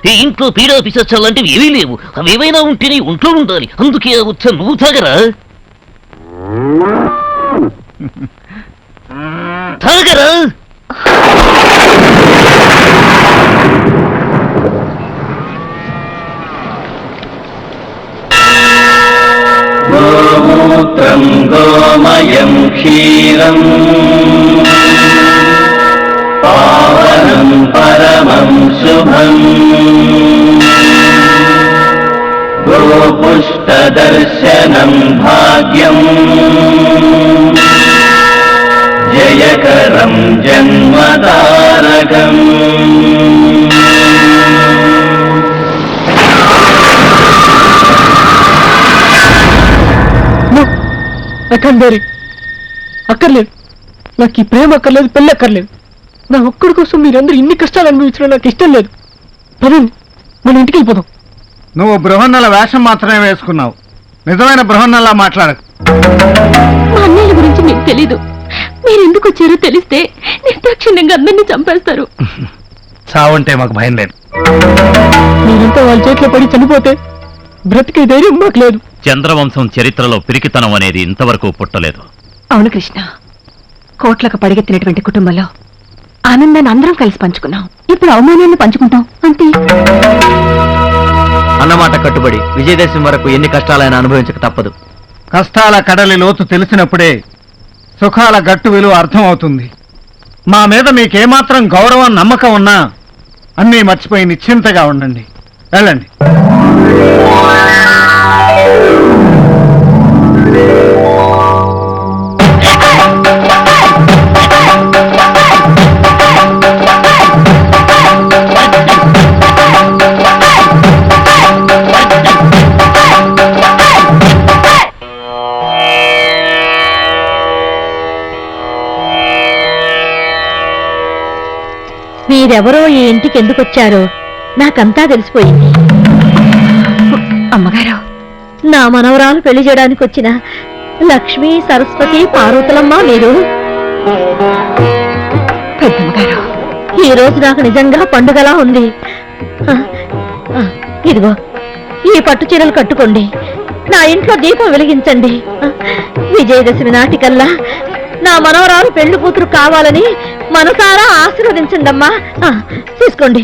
ఈ ఇంట్లో పీడా పిశాచాలంటివి ఏమీ లేవు. అవి ఏమైనా ఉంటేనే ఒంట్లో ఉండాలి. అందుకే ఆ ఉచ్చ నువ్వు తాగరా. తాగరా. గోమూత్రం గోమయం క్షీరం పావనం పరమం శుభం గోపుష్టదర్శనం భాగ్యం జయకరం జన్మదారం. तारकम् అక్కర్లేదు, నాకు ఈ ప్రేమ అక్కర్లేదు, పెళ్ళి అక్కర్లేదు. నా ఒక్కడి కోసం మీరందరూ ఇన్ని కష్టాలు అనుభవించడం నాకు ఇష్టం లేదు. పదండి, మన ఇంటికి వెళ్ళిపోదాం. నువ్వు బృహన్నల వేషం మాత్రమే వేసుకున్నావు, నిజమైన బృహన్నలా మాట్లాడకు. మా అన్నయ్య గురించి మీకు తెలీదు. మీరు ఎందుకు వచ్చారో తెలిస్తే నిర్దాక్షిణ్యంగా అందరినీ చంపేస్తారు. చావంటే మాకు భయం లేదు. మీరంతా వాళ్ళ చేతిలో పడి చనిపోతే బ్రతికే ధైర్యం మాకు లేదు. చంద్రవంశం చరిత్రలో పిరికితనం అనేది ఇంతవరకు పుట్టలేదు. అవును కృష్ణ, కోట్లకు పడిగెత్తినటువంటి కుటుంబంలో ఆనందాన్ని అందరం కలిసి పంచుకున్నాం. ఇప్పుడు అవమానాన్ని పంచుకుంటాం అంతే. అన్నమాట కట్టుబడి విజయదశమి వరకు ఎన్ని కష్టాలైనా అనుభవించక తప్పదు. కష్టాల కడలి లోతు తెలిసినప్పుడే సుఖాల గట్టు విలువ అర్థం అవుతుంది. మా మీద మీకేమాత్రం గౌరవం నమ్మకం ఉన్నా అన్నీ మర్చిపోయి నిశ్చింతగా ఉండండి. వెళ్ళండి. మీరెవరో ఈ ఇంటికి ఎందుకు వచ్చారో నాకంతా తెలిసిపోయింది. అమ్మగారు, నా మనవరాలు పెళ్లి చేయడానికి వచ్చిన లక్ష్మి, సరస్వతి, పార్వతులమ్మ మీరు. పెద్దమ్మగారు, ఈ రోజు నాకు నిజంగా పండుగలా ఉంది. ఇదిగో ఈ పట్టు చీరలు కట్టుకోండి, నా ఇంట్లో దీపం వెలిగించండి. విజయదశమి నాటికల్లా నా మనవరాలు పెళ్లి కూతురు కావాలని మనసారా ఆశీర్వదించండి అమ్మా. తీసుకోండి.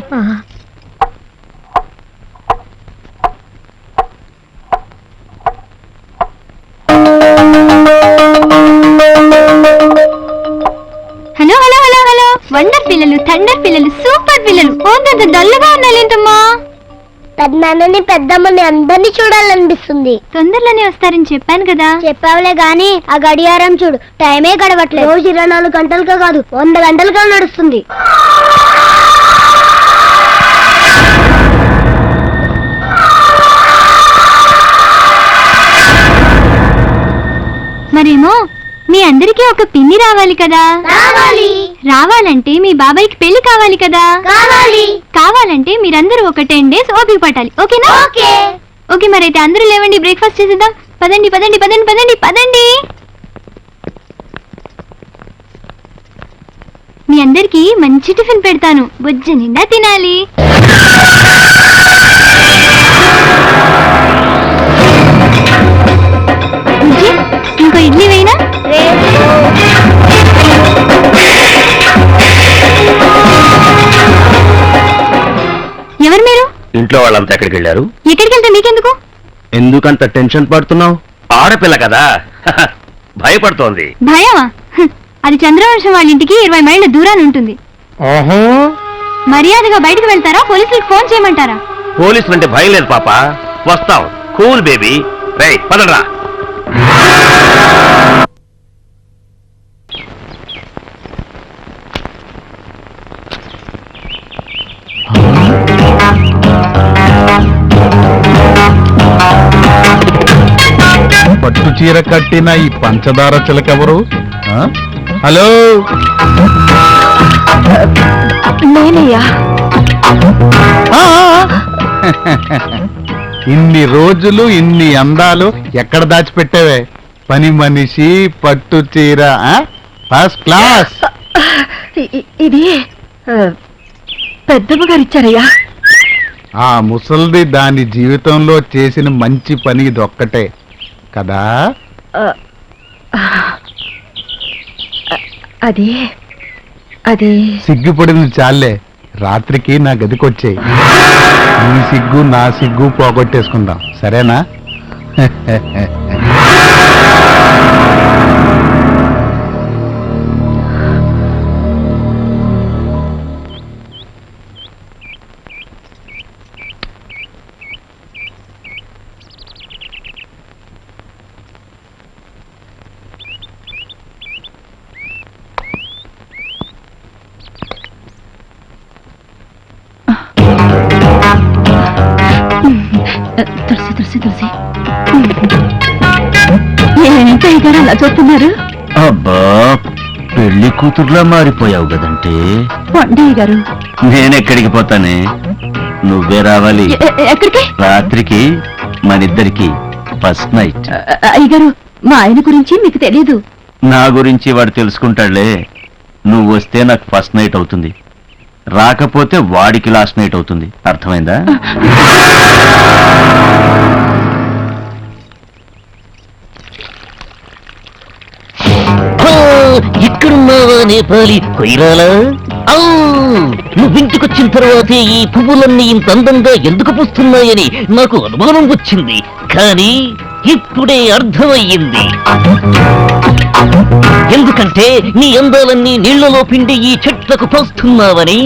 Hello hello hello hello, wonder పిల్లలు, థండర్ పిల్లలు, సూపర్ పిల్లలు. ఓంత డల్లుగా ఉన్నాలేంటమ్మా? పెద్దనాన్నని పెద్దమ్మని అందరినీ చూడాలనిపిస్తుంది. తొందరలోనే వస్తారని చెప్పాను కదా. చెప్పావులే గాని ఆ గడియారం చూడు, టైమే గడవట్లేదు. రోజు 24 గంటలుగా కాదు 100 గంటలుగా నడుస్తుంది. మరేమో మీ అందరికీ ఒక పిన్ని రావాలి కదా. రావాలంటే మీ బాబాయ్కి పెళ్లి కావాలి కదా. కావాలంటే మీరందరూ ఒక 10 days ఓపిక పట్టాలి. ఓకేనా? ఓకే, మరైతే అందరూ లేవండి, బ్రేక్ఫాస్ట్ చేసేద్దాం. పదండి పదండి పదండి పదండి పదండి. మీ అందరికి మంచి టిఫిన్ పెడతాను, బుజ్జి నిండా తినాలి. బుజ్జి, ఇంకో ఇడ్లీ వేయినా? ఎవరు మీరు? ఇంట్లో వాళ్ళంతా ఎక్కడికి వెళ్ళారు? ఎక్కడికి వెళ్తే మీకెందుకు? ఎందుకంత టెన్షన్ పడుతున్నావు? ఆడపిల్ల కదా భయపడుతోంది. భయమా? అది చంద్రవంశం వాళ్ళ ఇంటికి 20 మైళ్ళ దూరాన్ని ఉంటుంది. మర్యాదగా బయటకు వెళ్తారా, పోలీసులకు ఫోన్ చేయమంటారా? పోలీసులు అంటే భయం లేదు పాప, వస్తాం. Cool baby. రేయ్ పదరా. పట్టు చీర కట్టిన ఈ పంచదార చిలకెవరు? హలో, నేనయ్యా. ఇన్ని రోజులు ఇన్ని అందాలు ఎక్కడ దాచిపెట్టావే? పని మనిషి, పట్టు చీర, ఫస్ట్ క్లాస్. ఇది పెద్దమ్మ గారు ఇచ్చారయ్యా. ఆ ముసల్ది దాని జీవితంలో చేసిన మంచి పని ఇదొక్కటే కదా. అది అది సిగ్గుపడింది చాలే, రాత్రికి నా గదికొచ్చేయి. నీ సిగ్గు నా సిగ్గు పోగొట్టేసుకుందాం, సరేనా? తులసి తులసి తులసి ఏంటి అయ్యగారు అలా చూస్తున్నారు? అబ్బా పెళ్లి కూతుర్లా మారిపోయావు కదంటే. పండి గారు. నేనెక్కడికి పోతానే, నువ్వే రావాలి. ఎక్కడికి? రాత్రికి మనిద్దరికి ఫస్ట్ నైట్. అయ్యగారు మా ఆయన గురించి మీకు తెలీదు. నా గురించి వాడు తెలుసుకుంటాడులే. నువ్వు వస్తే నాకు ఫస్ట్ నైట్ అవుతుంది, రాకపోతే వాడికి లాస్ట్ నైట్ అవుతుంది. అర్థమైందా? ఇక్కడున్నావా నేపాలి కొయిరాలా? నువ్వింటికొచ్చిన తర్వాతే ఈ పువ్వులన్నీ ఇంత అందంగా ఎందుకు పూస్తున్నాయని నాకు అనుమానం వచ్చింది, కానీ ఇప్పుడే అర్థమయ్యింది. ఎందుకంటే నీ అందాలన్నీ నీళ్లలో పిండి ఈ చెట్లకు పోస్తున్నావని.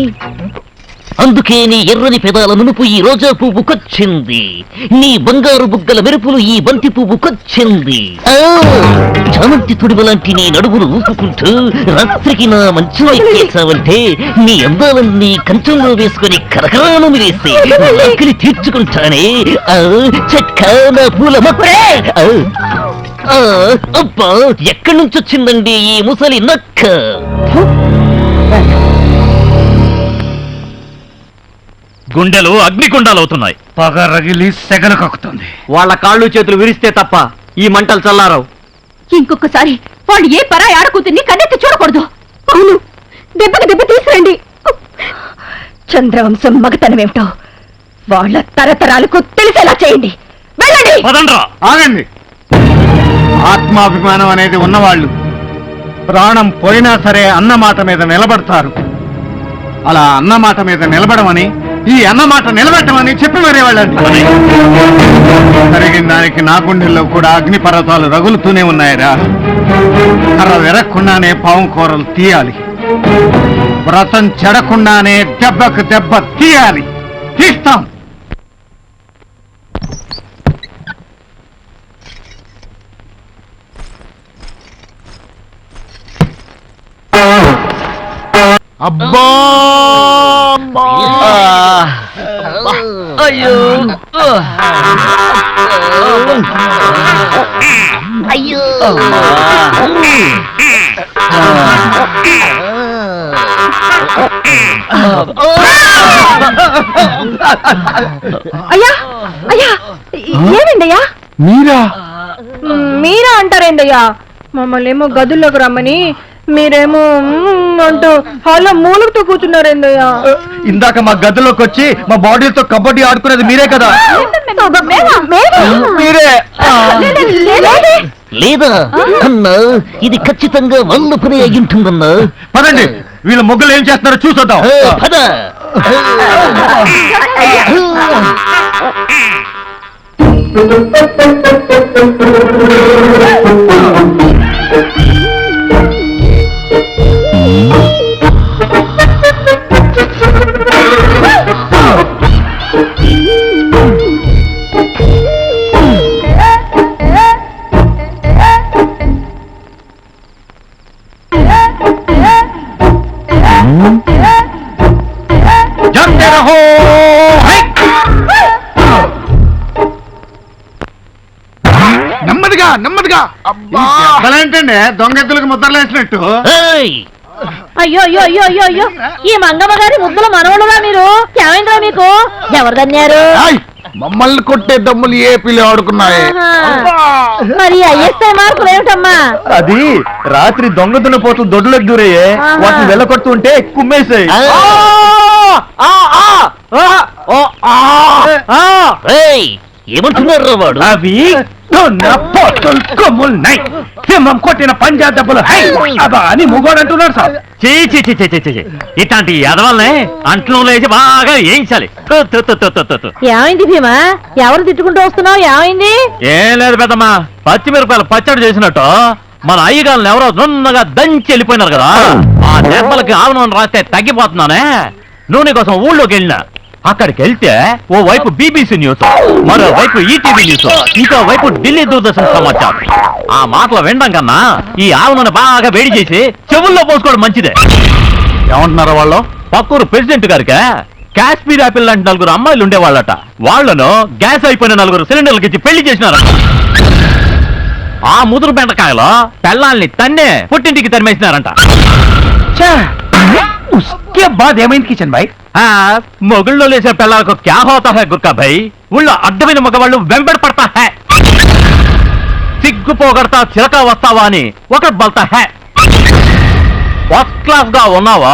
అందుకే నీ ఎర్రని పెదాల నునుపు ఈ రోజా పువ్వుకొచ్చింది, నీ బంగారు బుగ్గల మెరుపులు ఈ బంతి పువ్వుకొచ్చింది. చామంతి తొడిమ లాంటి నీ నడువులు ఊపుకుంటూ రాత్రికి నా మంచంలో ఎక్కేసావంటే నీ అందాలన్నీ కంచంలో వేసుకుని కరకరాను వేసి ఆకలి తీర్చుకుంటానే. చెక్క నా పూల మొక్క. అబ్బా ఎక్కడి నుంచి వచ్చిందండి ఈ ముసలి నక్క? గుండెలు అగ్నిగుండాలు అవుతున్నాయి. పగ రగిలి సెగలు కక్కుతుంది. వాళ్ళ కాళ్ళు చేతులు విరిస్తే తప్ప ఈ మంటలు చల్లారవు. ఇంకొకసారి వాడు ఏ పరాయి ఆడకూతుర్ని కన్నెత్తి చూడకూడదు. అవును, దెబ్బకి దెబ్బ తీసుకురండి. చంద్రవంశం మగతనమేమిటో వాళ్ళ తరతరాలకు తెలిసేలా చేయండి. వెళ్ళండి. ఆగండి. ఆత్మాభిమానం అనేది ఉన్నవాళ్ళు ప్రాణం పోయినా సరే అన్నమాట మీద నిలబడతారు. అలా అన్నమాట మీద నిలబడమని, ఈ అన్నమాట నిలబెట్టమని చెప్పి మరే వాళ్ళండి. జరిగిన దానికి నా గుండెల్లో కూడా అగ్ని పర్వతాలు రగులుతూనే ఉన్నాయిరా. కర్ర విరక్కుండానే పాము కూరలు తీయాలి, వ్రతం చెడకుండానే దెబ్బకు దెబ్బ తీయాలి. తీస్తాం. అబ్బా అయ్యో అయ్యో అయ్యా అయ్యా ఏమండయ్యా? మీరా అంటారేందయ్యా? మమ్మల్ని ఏమో గదుల్లోకి రమ్మని మీరేమో అంటూ హాల్లో మూలతో కూర్చున్నారేందయ్యా? ఇందాక మా గదిలోకి వచ్చి మా బాడీతో కబడ్డీ ఆడుకునేది మీరే కదా? మీరే. లేదా అన్నా, ఇది ఖచ్చితంగా వల్ల పని అయి ఉంటుందన్నా. పదండి, వీళ్ళ మొగ్గులు ఏం చేస్తున్నారో చూసొద్దాం. పద. నెమ్మదిగా నెమ్మదిగా. ఏంటండి దొంగెత్తులకు ముద్రలేసినట్టు? అయ్యో అయ్యో అయ్యో అయ్యో అయ్యో, ఈ మంగమ్మ గారి ముద్దుల మనవడుగా మీరు. ఏమైందిరా మీకు? ఎవరు కన్యారు? మమ్మల్ని కొట్టే దమ్ములు ఏ పిల్లి ఆడుకున్నాయి. మరి ఐఎస్ఐ మార్కులు ఏమిటమ్మా? అది రాత్రి దొంగ పోతులు దొడ్లకు దూరయ్యే, వాటిని వెళ్ళకొడుతూ ఉంటే కుమ్మేసాయి. ఏమంటున్నారు వాడు? అవి కొమ్ములున్నాయి, సింహం కొట్టిన పంజా దెబ్బలు అబ్బా అని మొగోడు అంటున్నాడు సార్. ఇట్లాంటి ఎదవల్ని అంట్లో లేచి బాగా వేయించాలి. ఏమైంది భీమా? ఎవరు తిట్టుకుంటూ వస్తున్నావు? ఏమైంది? ఏం లేదు పెద్దమ్మా, పచ్చిమిరపకాయలు పచ్చడి చేసినట్టు మన అయ్యగాళ్ళని ఎవరో నున్నగా దంచి వెళ్ళిపోయినారు కదా, ఆ దెబ్బలకి ఆవనం రాస్తే తగ్గిపోతున్నానే. నూనె కోసం ఊళ్ళోకి వెళ్ళినా, అక్కడికి వెళ్తే ఓ వైపు బీబీసీ న్యూస్, మరో వైపు ఈటీవీ న్యూస్, ఇంకో వైపు ఢిల్లీ దూరదర్శన్ సమాచారం. ఆ మాటలు వినడం కన్నా ఈ ఆవును బాగా వేడి చేసి చెవుల్లో పోసుకోవడం మంచిదే. ఏమంటున్నారా వాళ్ళు? పక్కూరు ప్రెసిడెంట్ గారికి కాశ్మీర్ యాపిల్ లాంటి 4 అమ్మాయిలు ఉండేవాళ్ళట. వాళ్ళను గ్యాస్ అయిపోయిన 4 సిలిండర్లకి ఇచ్చి పెళ్లి చేసినారు. ఆ ముదురు బెండకాయలో పెళ్ళాల్ని తన్నే పుట్టింటికి తరిమేసినారంట. उसके बाद ఏమైంది కిషన్ భాయ్? మొగుళ్ళో లేసే పిల్లలకు క్యా హోతా హై గుర్కా భాయ్. ఊళ్ళో అడ్డమైన మగవాళ్ళు వెంబడి పడతా హై. సిగ్గు పోగొడతా చిలక వస్తావా అని ఒకటి బల్తా హై. ఫస్ట్ క్లాస్ గా ఉన్నావా,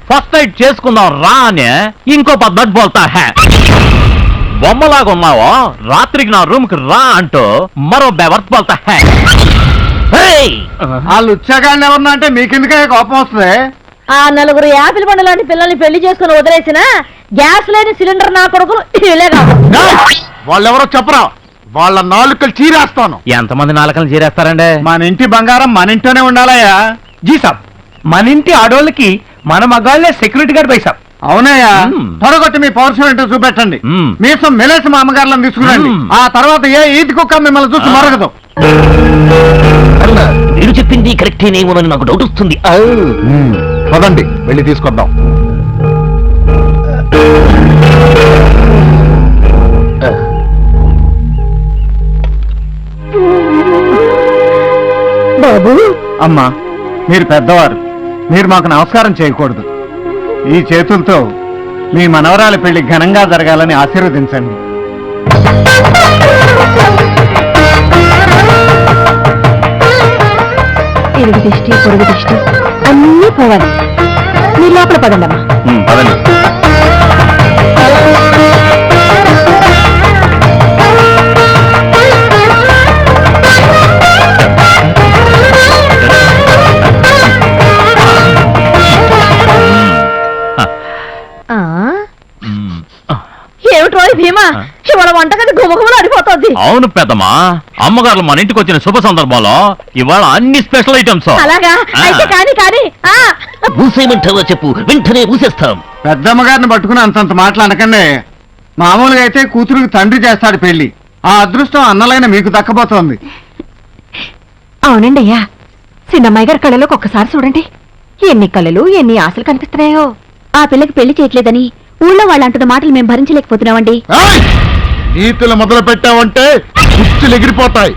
ఫస్ట్ నైట్ చేసుకుందాం రా అని ఇంకో పద్ధతి బోల్తా హై. బొమ్మలాగా ఉన్నావా, రాత్రికి నా రూమ్ కి రా అంటూ మరో బెవర్త్ బోల్తా హై. వాళ్ళు ఉత్సాగాన్ని ఎవరన్నా అంటే మీకెందుకే కోపం వస్తుంది? ఆ 4 యాపిల్ పండు లాంటి పిల్లల్ని పెళ్లి చేసుకుని వదిలేసిన గ్యాస్ లేని సిలిండర్ నా కొడుకులు ఇలే కాదు. వాళ్ళెవరో చెప్పరా, వాళ్ళ నాలుకలు చీరేస్తాను. ఎంతమంది నాలుకలు చీరేస్తారండి? మన ఇంటి బంగారం మన ఇంట్లోనే ఉండాలయ్యా. జీ సాబ్, మన ఇంటి ఆడోళ్ళకి మన మగాళ్ళే సెక్యూరిటీ గార్డ్ బై సాబ్. అవునయ్యా, త్వరగొట్టి మీ పౌరుషం ఏంటో చూపెట్టండి. మీసం మెలేసి మా అమ్మగారులను తీసుకురండి. ఆ తర్వాత ఏ ఈది కుక్క మిమ్మల్ని చూసి మరగదు. అన్న మీరు చెప్పింది కరెక్టేనేమోనని నాకు డౌట్ వస్తుంది. పదండి వెళ్ళి తీసుకొద్దాం. బాబు, అమ్మా, మీరు పెద్దవారు, మీరు మాకు నమస్కారం చేయకూడదు. ఈ చేతులతో మీ మనవరాలి పెళ్లి ఘనంగా జరగాలని ఆశీర్వదించండి. ఇరుగు దిష్టి పొరుగు దిష్టి అన్నీ పోవాలి. మీరు లోపల పదండమ్మా. పదండి. ఏమిటో భీమా, ఇవాళ వంటగది గుమగుమలు అడిపోతుంది. అవును పెద్దమ్మా, అమ్మగారు మన ఇంటికి వచ్చిన శుభ సందర్భంలో ఇవాళ అన్ని స్పెషల్ ఐటమ్స్. అలాగా అయితే కానీ కానీ మూసేయమంటావా చెప్పు, వెంటనే మూసేస్తాం. పెద్దమ్మగారిని పట్టుకుని అంతంత మాటలు అనకండి. మామూలుగా అయితే కూతురుకి తండ్రి చేస్తాడు పెళ్లి. ఆ అదృష్టం అన్నలైన మీకు దక్కబోతోంది. అవునండి అయ్యా, చిన్నమ్మాయి గారి కళ్ళలోకి ఒక్కసారి చూడండి. ఎన్ని కళలు ఎన్ని ఆశలు కనిపిస్తున్నాయో. ఆ పిల్లకి పెళ్లి చేయట్లేదని ఊళ్ళో వాళ్ళు అంటున్న మాటలు మేము భరించలేకపోతున్నామండి. నీతులు మొదలు పెట్టావంటే కుర్చీలు ఎగిరిపోతాయి.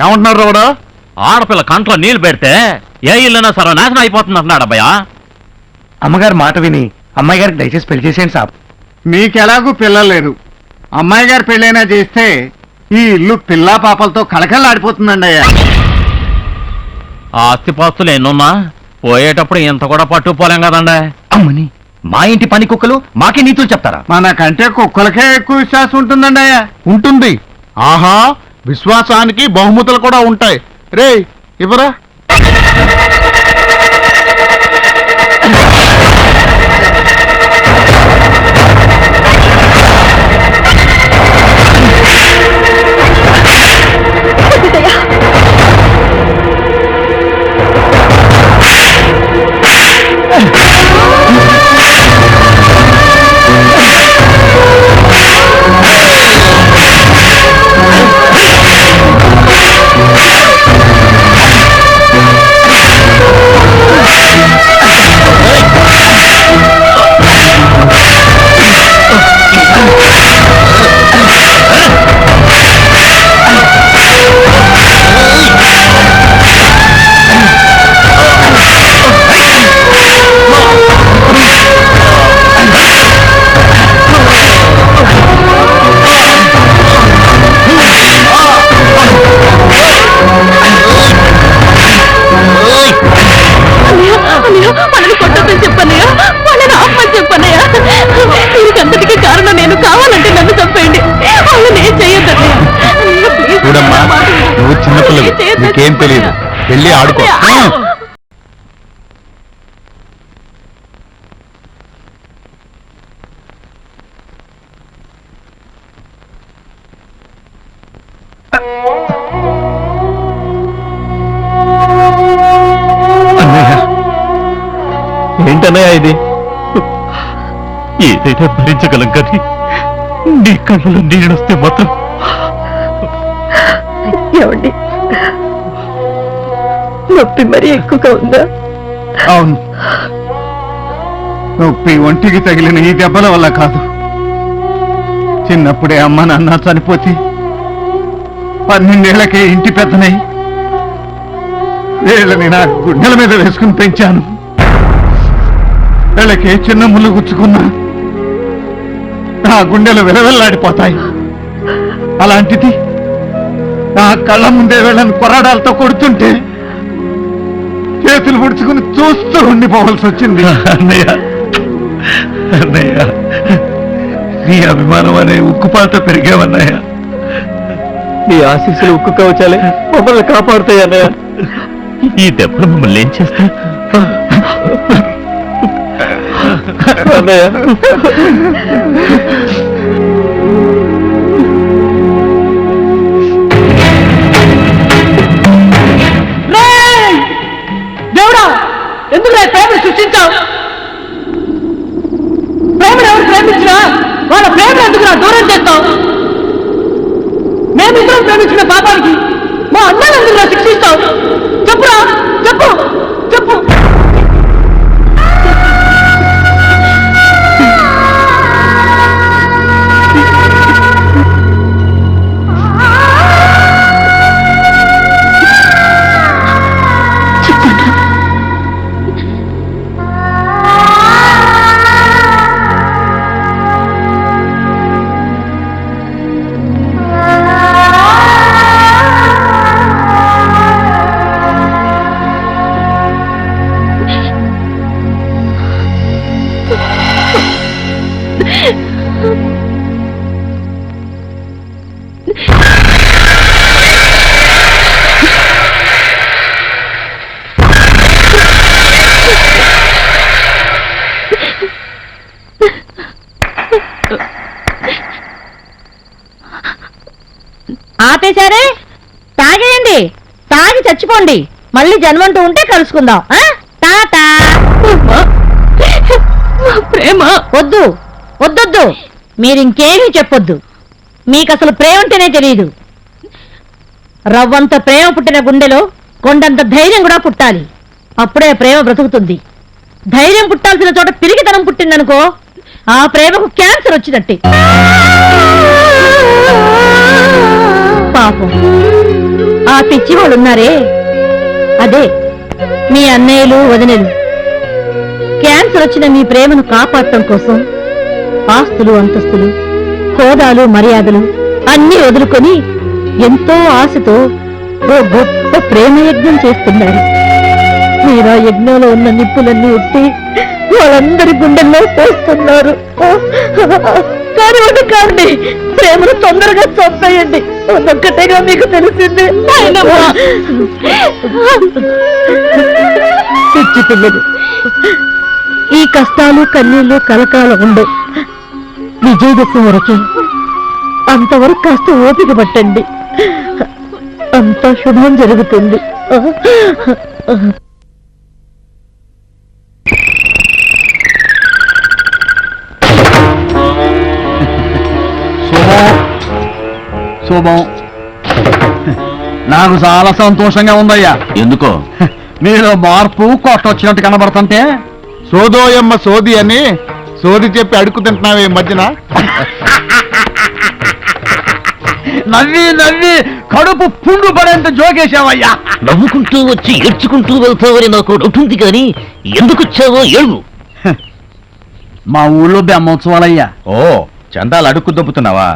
ఏమంటున్నారు రావడా? ఆడపిల్ల కంట్లో నీళ్లు పెడితే ఏ ఇల్లైనా సర్వనాశనం అయిపోతుంది అంటున్నాడు అబ్బాయా. అమ్మగారు మాట విని అమ్మాయి గారికి దయచేసి పెళ్లి చేసేయండి సాబ్. మీకెలాగూ పిల్లలు లేరు. అమ్మాయి గారి పెళ్ళైనా చేస్తే ఈ ఇల్లు పిల్లా పాపలతో కళకళలాడిపోతుందండి అయ్యా. ఆస్తిపాస్తులు ఎన్నున్నా పోయేటప్పుడు ఇంత కూడా పట్టుకుపోలేం కదండి. అమ్మని, మా ఇంటి పని కుక్కలు మాకే నీతులు చెప్తారా? మనకంటే కుక్కలకే ఎక్కువ విశ్వాసం ఉంటుందండి అయ్యా. ఉంటుంది. ఆహా, విశ్వాసానికి బహుమతులు కూడా ఉంటాయి. రే ఇవ్వరా. చూడమ్మా, నువ్వు చిన్నపిల్లలు, నీకేం తెలియదు. వెళ్ళి ఆడుకో. ఏంటన్నయ్య ఇది? ఏదైనా భరించగలం కానీ నీ కళ్ళలో నీళ్ళొస్తే మాత్రం. ఏమండి, నొప్పి మరీ ఎక్కువగా ఉందా? అవును, నొప్పి ఒంటికి తగిలిన ఈ దెబ్బల వల్ల కాదు. చిన్నప్పుడే అమ్మ నాన్న చనిపోతే 12 ఏళ్లకే ఇంటి పెద్దనై వీళ్ళని నా గుండెల మీద వేసుకుని పెంచాను. వీళ్ళకి చిన్న ముళ్ళు గుచ్చుకున్నా నా గుండెలు విలవిల్లాడిపోతాయి. అలాంటిది నా కళ్ళ ముందే వీళ్ళని కొరడాలతో కొడుతుంటే చేతులు పుడుచుకుని చూస్తూ ఉండిపోవాల్సి వచ్చింది. అన్నయ్య అన్నయ్య, నీ అభిమానం అనే ఉక్కుపాలతో పెరిగావన్నయ్య. నీ ఆశీస్సులు ఉక్కు కవచాలే మమ్మల్ని కాపాడుతాయి అన్నయ్య. ఈ దెబ్బలు మమ్మల్ని ఏం చేస్తా? అన్నయ్య దేవుడా, ఎందుకు ప్రేమను సృష్టించావు? ప్రేమను ఎవరు ప్రేమించినా వాళ్ళ ప్రేమను ఎందుకు దూరం చేస్తావు? మేమిద్దరం ప్రేమించిన పాపానికి మా అన్నను ఎందుకు శిక్షిస్తావు? చెప్పురా, చెప్పు చెప్పు. ఆపేశారే? తాగేయండి, తాగి చచ్చిపోండి. మళ్ళీ జన్మంటూ ఉంటే కలుసుకుందాం. టాటా. ప్రేమ వద్దు వద్దొద్దు, మీరింకేమీ చెప్పొద్దు. మీకు అసలు ప్రేమ అంటేనే తెలియదు. రవ్వంత ప్రేమ పుట్టిన గుండెలో కొండంత ధైర్యం కూడా పుట్టాలి. అప్పుడే ప్రేమ బ్రతుకుతుంది. ధైర్యం పుట్టాల్సిన చోట పిరికితనం పుట్టిందనుకో, ఆ ప్రేమకు క్యాన్సర్ వచ్చినట్టే. పాపం ఆ పిచ్చి వాళ్ళు ఉన్నారే, అదే మీ అన్నయ్యలు వదినలు. క్యాన్సర్ వచ్చిన మీ ప్రేమను కాపాడటం కోసం ఆస్తులు అంతస్తులు హోదాలు మర్యాదలు అన్నీ వదులుకొని ఎంతో ఆశతో ఓ గొప్ప ప్రేమ యజ్ఞం చేస్తున్నారు. మీరా యజ్ఞంలో ఉన్న నిప్పులన్నీ ఎత్తి వాళ్ళందరి గుండెల్లో పోస్తున్నారు. కానివ్వండి కాండి, ప్రేమను తొందరగా చంపేయండి. ఒక్కటేగా మీకు తెలిసింది. పిచ్చి పిల్లలు, ఈ కష్టాలు కన్నీళ్లు కలకాలం ఉండవు. విజయదశమి వరకే, అంతవరకు కాస్త ఓపిక పట్టండి. అంతా శుభం జరుగుతుంది. శుభం. నాకు చాలా సంతోషంగా ఉందయ్యా. ఎందుకో? మీలో మార్పు కొట్టొచ్చినట్టు కనబడుతుంటే. సోదోయమ్మ సోది అని సోది చెప్పి అడుగు తింటున్నావే ఈ మధ్యన. నవ్వి నవ్వి కడుపు పుండు పడేంత జోకేశావయ్యా. నవ్వుకుంటూ వచ్చి ఏడ్చుకుంటూ వెళ్తావని నాకు డౌట్ ఉంది, కానీ ఎందుకు వచ్చావో ఏడు. మా ఊళ్ళో బ్రహ్మోత్సవాలయ్యా. ఓ, చందాలు అడుక్కు దొబ్బుతున్నావా?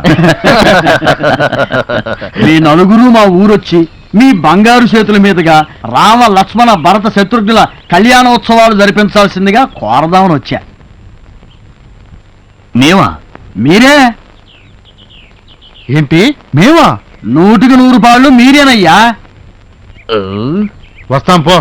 మీ నలుగురు మా ఊరొచ్చి మీ బంగారు చేతుల మీదుగా రామ లక్ష్మణ భరత శత్రుఘ్నుల కళ్యాణోత్సవాలు జరిపించాల్సిందిగా కోరదామని వచ్చా. మేమా? మీరే. ఏంటి మేమా? 100కి 100 మీరేనయ్యా. వస్తాం పో.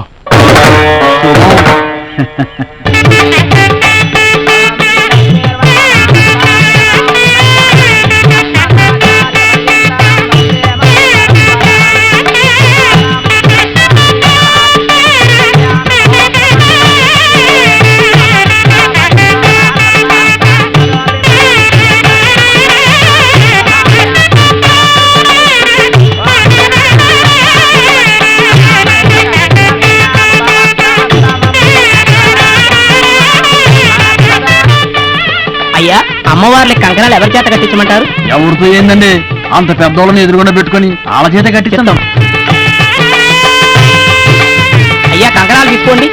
అమ్మవార్లకి కంకణాలు ఎవరి చేత కట్టించమంటారు? ఎవరితో ఏందండి, అంత పెద్దోళ్ళని ఎదురుగుండా పెట్టుకొని వాళ్ళ చేత కట్టిస్తాం. అయ్యా కంకణాలు తీసుకోండి.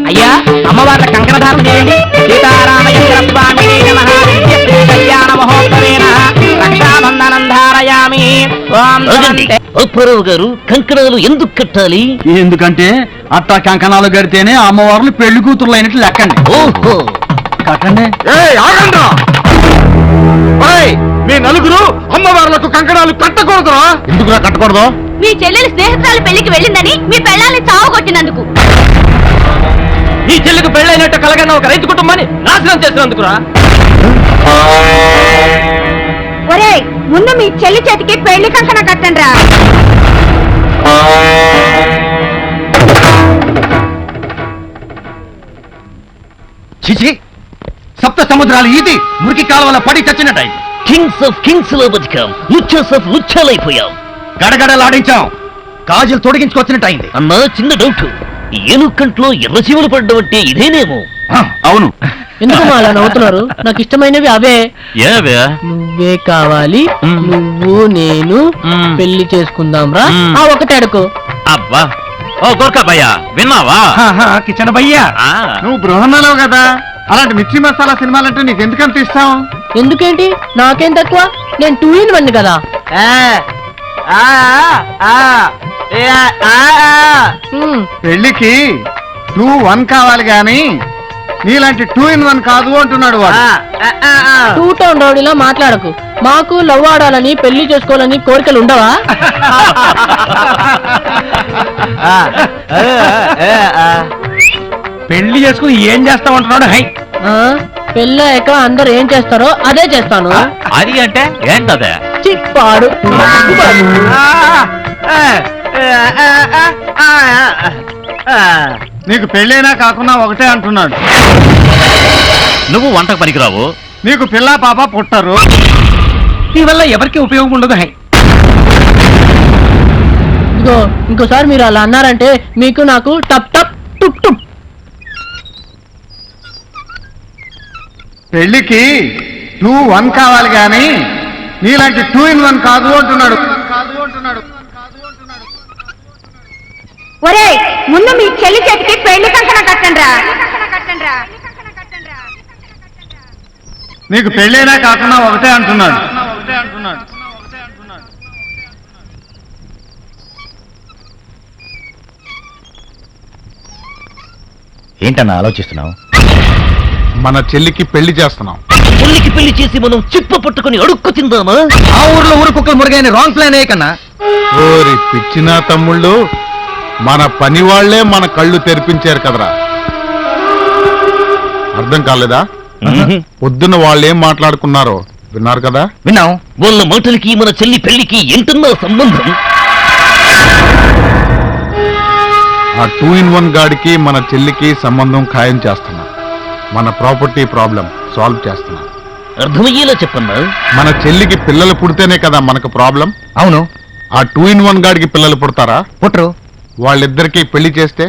అయ్యా అమ్మవార్ల కంకణ ధారణ చేయండి. సీతారామచంద్ర స్వామి నమః. కళ్యాణ మహోత్సవేన రక్షాబంధనం ధారయామి. ఓం ఆగండి. అప్పారావు గారు కంకణాలు ఎందుకు కట్టాలి? ఎందుకంటే అట్టా కంకణాలు కడితేనే అమ్మవార్లు పెళ్లి కూతుర్లు అయినట్లు లెక్కండి. ఓహో, కట్టండి. మీ నలుగురు అమ్మవార్లకు కంకణాలు కట్టకూడదురా? ఎందుకురా కట్టకూడదు? మీ చెల్లెలు స్నేహితురాలు పెళ్లికి వెళ్ళిందని మీ పెళ్ళాన్ని చావగొట్టినందుకు. ఈ చెల్లికి పెళ్ళైనట్టు కలగన్న ఒక రైతు కుటుంబాన్ని నాశనం చేసినందుకురా. ఒరే ముందు మీ చెల్లి చేతికి పెళ్లి కంకణ కట్టండి రా. చిచి, సప్త సముద్రాలు ఈది మురికి కాలువల పడి చచ్చినట్టాయి. కింగ్స్ ఆఫ్ కింగ్స్ లో బతికాం, లుచ్చర్స్ ఆఫ్ లుచ్చాలైపోయాం. గడగడలాడించాం, గాజులు తొడిగించుకొచ్చినట్టయింది. అన్నా చిన్న డౌట్, ఏనుకంట్లో ఎర్ర చీమలు పడ్డం అంటే ఇదేనేమో? అవును. ఎందుకు అలా నవ్వుతున్నారు? నాకు ఇష్టమైనవి అవే. ఏవే? నువ్వే కావాలి, నువ్వు నేను పెళ్లి చేసుకుందాం రా. ఆ ఒకటే అడుకో. అబ్బా, ఓ గోర్ఖా భయ్యా, విన్నావా? కిచెన్ భయ్యా, నువ్వు బృహన్నలో కదా, అలాంటి మిర్చి మసాలా సినిమాలంటే నీకు ఎందుకంత ఇష్టం? ఎందుకేంటి, నాకేం తక్కువ? నేను 2 in 1 కదా. పెళ్లికి 2-1 కావాలి గాని నీలాంటి 2 in 1 కాదు అంటున్నాడు వాడు. 2 town రౌడీలా మాట్లాడకు. మాకు లవ్ ఆడాలని పెళ్లి చేసుకోవాలని కోరికలు ఉండవా? పెళ్లి చేసుకుని ఏం చేస్తామంటున్నాడు? హై, పెళ్ళాక అందరు ఏం చేస్తారో అదే చేస్తాను. అది అంటే ఏంటదే? చిప్పాడు. నీకు పెళ్ళైనా కాకుండా ఒకటే అంటున్నాడు. నువ్వు వంటకు పనికిరావు. నీకు పిల్ల పాప పుట్టరు. నీ వల్ల ఎవరికి ఉపయోగం ఉండదు. హై, ఇదిగో ఇంకోసారి మీరు అలా అన్నారంటే మీకు నాకు టప్ టప్ టుప్ టుప్. పెళ్లికి 2-1 కావాలి గాని నీలాంటి 2 in 1 కాదు అంటున్నాడు. ఒరే ముందు మీ చెల్లి చేతికి పెళ్లి కంకణ కట్టండి రా. నీకు పెళ్ళైనా కాకుండా ఒకటే అంటున్నాడు. ఏంటన్నా ఆలోచిస్తున్నావు? మన చెల్లికి పెళ్లి చేస్తున్నాం. చెల్లికి పెళ్లి చేసి మనం చిప్ప పట్టుకుని అడుక్కు తిందామా? ఆ ఊర్లో ఊరు కుక్కలు మురుగైన రాంగ్ ప్లాన్ ఏ కన్నా. ఓరి పిచ్చినా తమ్ముళ్ళు, మన పని వాళ్లే మన కళ్ళు తెరిపించారు కదరా. అర్థం కాలేదా? పొద్దున్న వాళ్ళు ఏం మాట్లాడుకున్నారో విన్నారు కదా? విన్నాం. వాళ్ళ మాటలకి మన చెల్లి పెళ్లికి ఏంటన్నా సంబంధం? ఆ 2 in 1 గాడికి మన చెల్లికి సంబంధం ఖాయం చేస్తున్నా. మన ప్రాపర్టీ ప్రాబ్లం సాల్వ్ చేస్తున్నా. అర్థమయ్యేలా చెప్పన్నా. మన చెల్లికి పిల్లలు పుడితేనే కదా మనకు ప్రాబ్లం. అవును. ఆ 2 in 1 గాడికి పిల్లలు పుడతారా? పుట్టరు. వాళ్ళిద్దరికి పెళ్లి చేస్తే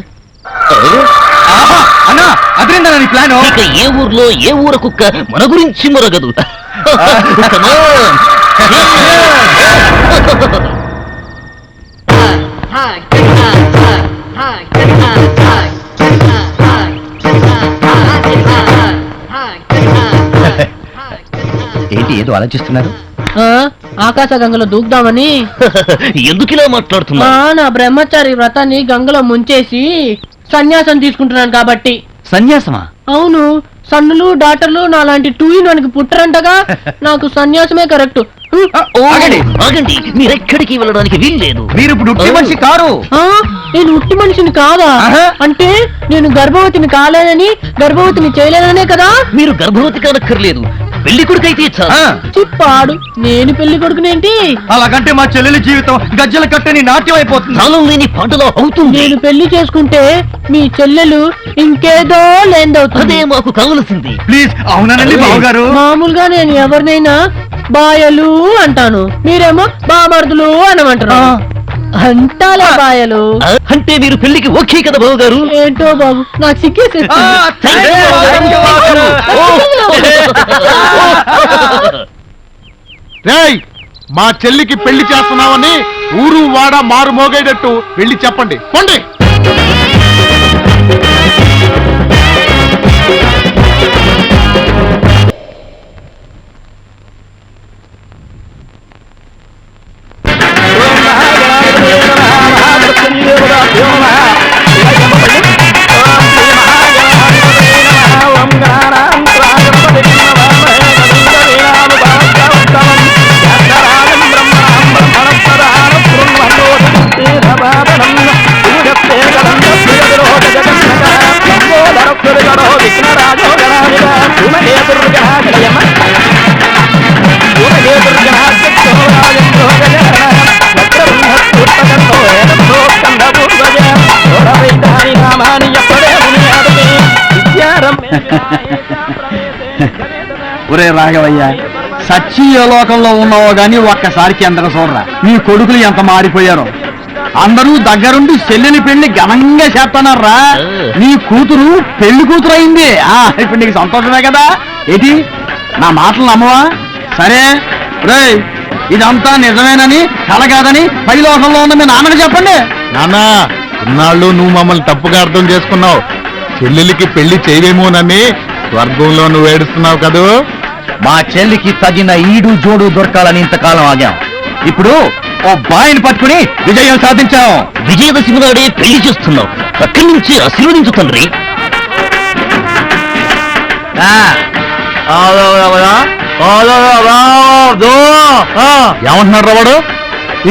అన్నా అదేంటన్నా నీ ప్లాన్? ఇక ఏ ఊర్లో ఏ ఊర కుక్క మన గురించి మరగదు. ఏంటి ఏదో ఆలోచిస్తున్నారు? ఆకాశ గంగలో దూకుదామని. ఎందుకిలా మాట్లాడుతున్నా? నా బ్రహ్మచారి వ్రతాన్ని గంగలో ముంచేసి సన్యాసం తీసుకుంటున్నాను కాబట్టి. సన్యాసమా? అవును, సన్నులు డాక్టర్లు నాలాంటి 2 in 1 పుట్టరంటగా. నాకు సన్యాసమే కరెక్ట్. ఆగండి, మీరెక్కడికి వెళ్ళడానికి వీల్లేదు. మీరు ఇప్పుడు ఉట్టి మనిషి కారు. నేను ఉట్టి మనిషిని కాదా? అంటే నేను గర్భవతిని కాలేనని, గర్భవతిని చేయలేననే కదా? మీరు గర్భవతి కానక్కర్లేదు, పెళ్లి కొడుకైతే చాలు. చిప్పాడు నేను పెళ్లి కొడుకునేంటి? అలాగంటే మా చెల్లెలి జీవితం గజ్జల కట్టని నాట్యం అయిపోతుంది. కాలం లేని పాటలో అవుతుంది. నేను పెళ్లి చేసుకుంటే మీ చెల్లెలు ఇంకేదో లేదవుతుంది. అదే మాకు కావలసింది. ప్లీజ్. అవునండి బావగారు. మామూలుగా నేను ఎవరినైనా బాయలు అంటాను, మీరేమో బామర్దులు అనమంటారు. అంటాలే బాయలు. అంటే మీరు పెళ్లికి ఓకే కదా బాబు గారు? ఏంటో బాబు నాకు సిగ్గేసి రేయ్, మా చెల్లికి పెళ్లి చేస్తున్నావని ఊరు వాడ మారు మోగేటట్టు వెళ్ళి చెప్పండి. పోండి. ఒరే రాఘవయ్య, సచ్చీయ లోకంలో ఉన్నావో గాని ఒక్కసారికి అందరూ చూడరా. నీ కొడుకులు ఎంత మారిపోయారో. అందరూ దగ్గరుండి చెల్లెలి పెళ్లి ఘనంగా చేస్తున్నారా. నీ కూతురు పెళ్లి కూతురు అయింది. ఇప్పుడు నీకు సంతోషమే కదా. ఏంటి నా మాటలు నమ్మవా? సరే రేయ్, ఇదంతా నిజమేనని కల కాదని పై లోకంలో ఉన్న మీ నాన్నకి చెప్పండి. నాన్నా, ఇన్నాళ్ళు నువ్వు మమ్మల్ని తప్పుగా అర్థం చేసుకున్నావు. చెల్లెలికి పెళ్లి చేయవేమోనని స్వర్గంలో నువ్వు ఏడుస్తున్నావు కదూ. మా చెల్లికి తగిన ఈడు జోడు దొరకాలని ఇంతకాలం ఆగాం. ఇప్పుడు ఓ బాయిని పట్టుకుని విజయం సాధించాం. విజయదశమి నాడే పెళ్లి చేస్తున్నావు. అక్కడి నుంచి ఆశీర్వదించు తండ్రి. ఏమంటున్నారు వాడు?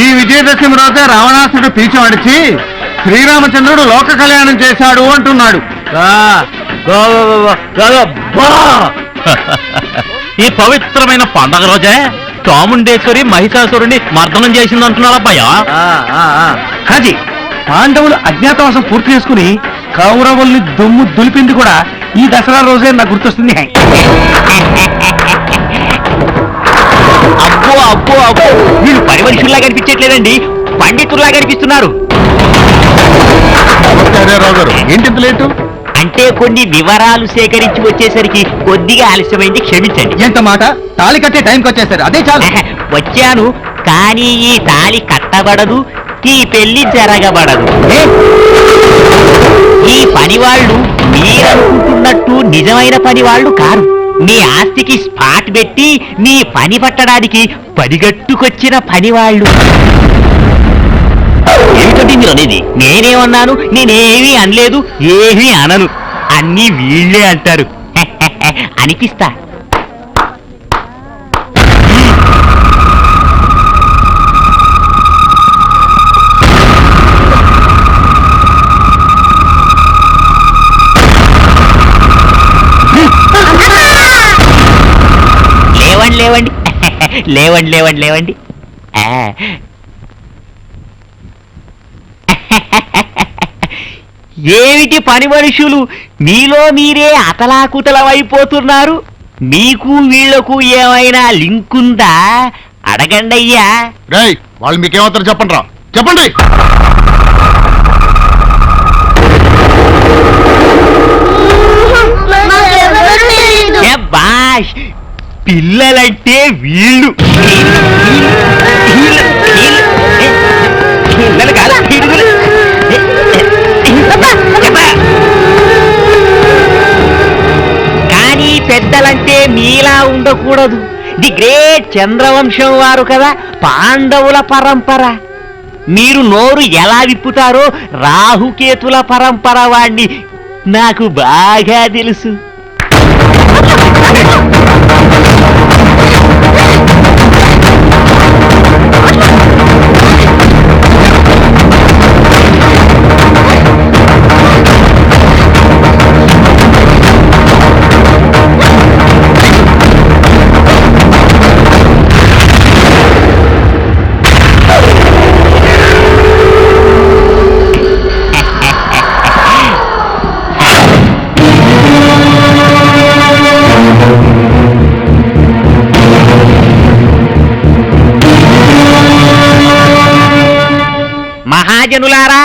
ఈ విజయదశమి రోజే రావణాసుడు పీచమడిచి శ్రీరామచంద్రుడు లోక కళ్యాణం చేశాడు అంటున్నాడు. ఈ పవిత్రమైన పండగ రోజే చాముండేశ్వరి మహిషాసురుని మర్దనం చేసింది అంటున్నాడు అబ్బాయ. కాజీ, పాండవులు అజ్ఞాతవాసం పూర్తి చేసుకుని కౌరవుల్ని దుమ్ము దులిపింది కూడా ఈ దసరా రోజే నాకు గుర్తొస్తుంది. అబ్బో అబ్బో అబ్బో, వీళ్ళు పని మనుషుల్లా కనిపించట్లేదండి, పండితుల్లా కనిపిస్తున్నారు. రావు గారు, ఏంటి ఇంత లేటు? అంటే కొన్ని వివరాలు సేకరించి వచ్చేసరికి కొద్దిగా ఆలస్యమైంది, క్షమించండి. ఎంత మాట, తాళి కట్టే టైంకి వచ్చేసారు, అదే చాలు. వచ్చాను, కానీ ఈ తాళి కట్టబడదు, ఈ పెళ్లి జరగబడదు. ఈ పనివాళ్ళు మీరనుకుంటున్నట్టు నిజమైన పనివాళ్ళు కారు. మీ ఆస్తికి స్పాట్ పెట్టి మీ పని పట్టడానికి పడిగట్టుకొచ్చిన పనివాళ్ళు. ఏమిటండి మీరు అనేది? నేనేమన్నాను? నేనేమీ అనలేదు, ఏమీ అనను, అన్నీ వీళ్ళే అంటారు. అనిపిస్తా. లేవండి లేవండి లేవండి లేవండి లేవండి. ఏమిటి పని మనుషులు మీలో మీరే అతలాకుతలమైపోతున్నారు? మీకు వీళ్లకు ఏమైనా లింక్ ఉందా? అడగండి అయ్యా. రేయ్, వాళ్ళు మీకేమవుతారు చెప్పండి రా, చెప్పండి. బాష్, పిల్లలంటే వీళ్ళు. పిల్లలు కాదు, పిడుగులు. కానీ పెద్దలంటే మీలా ఉండకూడదు. ది గ్రేట్ చంద్రవంశం వారు కదా, పాండవుల పరంపర. మీరు నోరు ఎలా విప్పుతారో రాహుకేతుల పరంపర వాణ్ణి నాకు బాగా తెలుసు. జనులారా,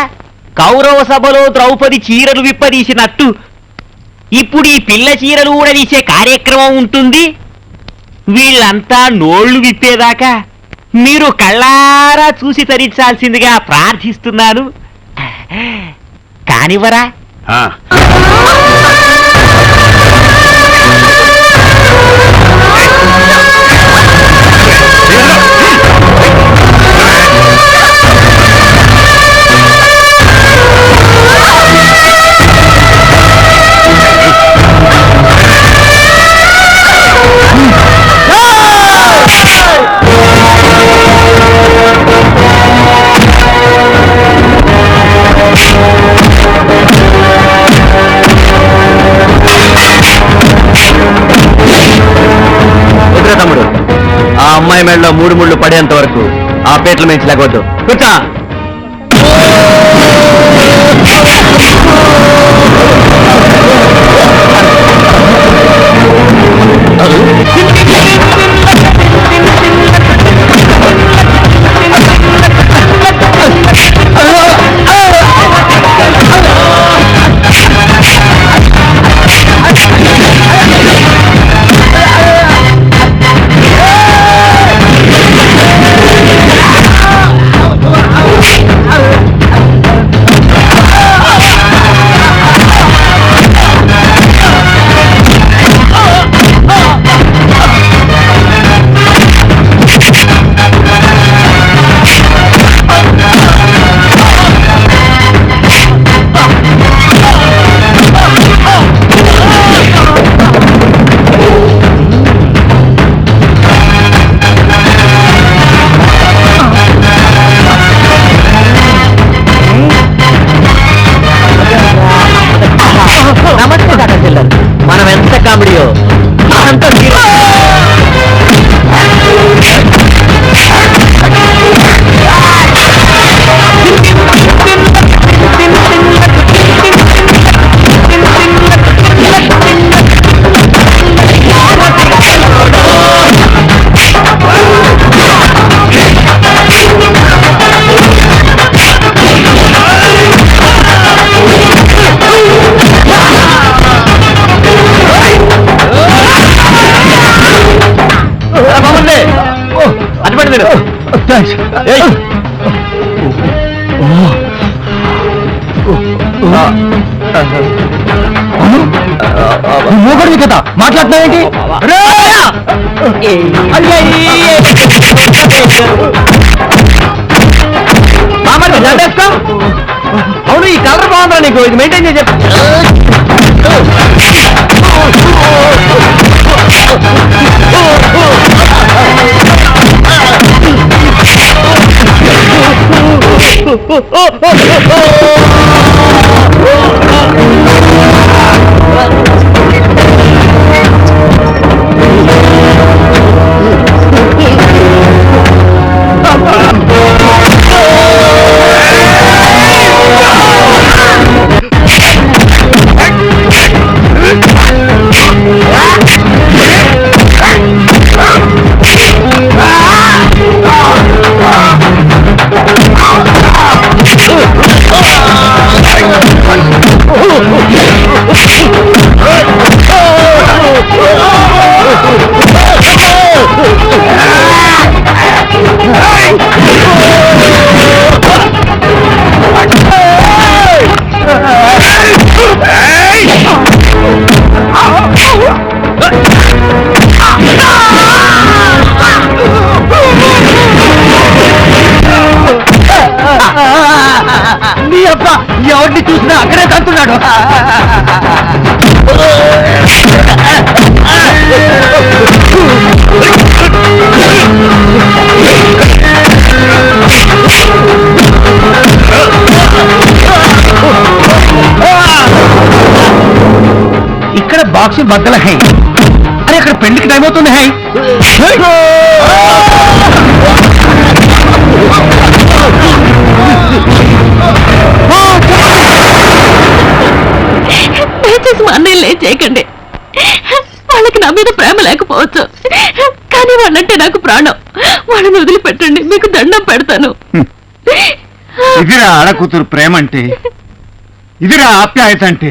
కౌరవ సభలో ద్రౌపది చీరలు విప్పదీసినట్టు ఇప్పుడు ఈ పిల్ల చీరలు కూడా తీసే కార్యక్రమం ఉంటుంది. వీళ్ళంతా నోళ్లు విప్పేదాకా మీరు కళ్ళారా చూసి తరించాల్సిందిగా ప్రార్థిస్తున్నాను. కానివరా? తమ్ముడు, ఆ అమ్మాయి మెడలో 3 ముళ్ళు పడేంత వరకు ఆ పేట్ల మించి లేకొద్దు. కూర్చో. మనం ఎంత కామెడీయో అంత మూగడివి కదా మాట్లాడుతున్నావేంటి? అవును, ఈ కలర్ బాగుందా నీకు? ఇది మెయింటైన్ చేసి నీ అబ్బా ఎవరిని చూసినా అక్కడే తంతున్నాడు. ఇక్కడ బాక్సింగ్ బద్దల హై. అరే అక్కడ పెళ్లికి టైం అవుతుంది హై. దయచేసి మా అన్నయ్య చేయకండి. వాళ్ళకి నా మీద ప్రేమ లేకపోవచ్చు, కానీ వాళ్ళంటే నాకు ప్రాణం. వాళ్ళని వదిలిపెట్టండి, మీకు దండం పెడతాను. ఇదిరా ఆడకూతురు ప్రేమ అంటే, ఇదిరా ఆప్యాయత అంటే,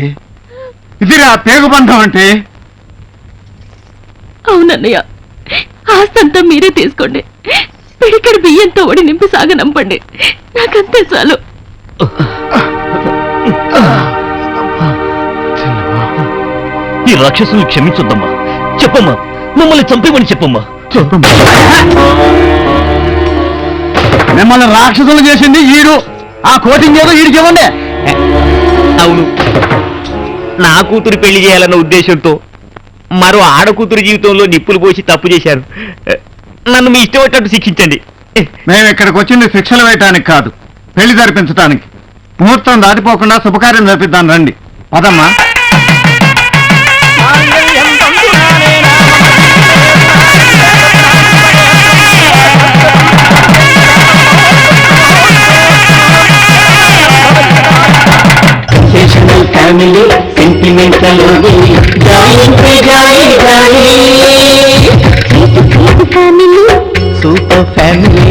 ఇదిరా పేగుబంధం అంటే. అవునన్నయ్య, ఆస్తంతా మీరే తీసుకోండి. పిడికడి బియ్యంతో ఒడి నింపి సాగనంపండి. నాకంతే చాలు. ఈ రాక్షసుని క్షమించొద్దమ్మా. చెప్పమ్మా, మమ్మల్ని చంపేమని చెప్పమ్మా. మిమ్మల్ని రాక్షసులు చేసింది ఈడు. ఆ కోటింగ్ ఏదో ఈడికి ఇవ్వండి. అవును, నా కూతురు పెళ్లి చేయాలన్న ఉద్దేశంతో మరో ఆడకూతురు జీవితంలో నిప్పులు పోసి తప్పు చేశారు. నన్ను మీ ఇష్టం వచ్చినట్టు శిక్షించండి. మేము ఇక్కడికి వచ్చింది శిక్షలు వేయటానికి కాదు, పెళ్లి జరిపించటానికి. ముహూర్తం దాటిపోకుండా శుభకార్యం జరిపిద్దాం రండి. పదమ్మా. Family sentimental super family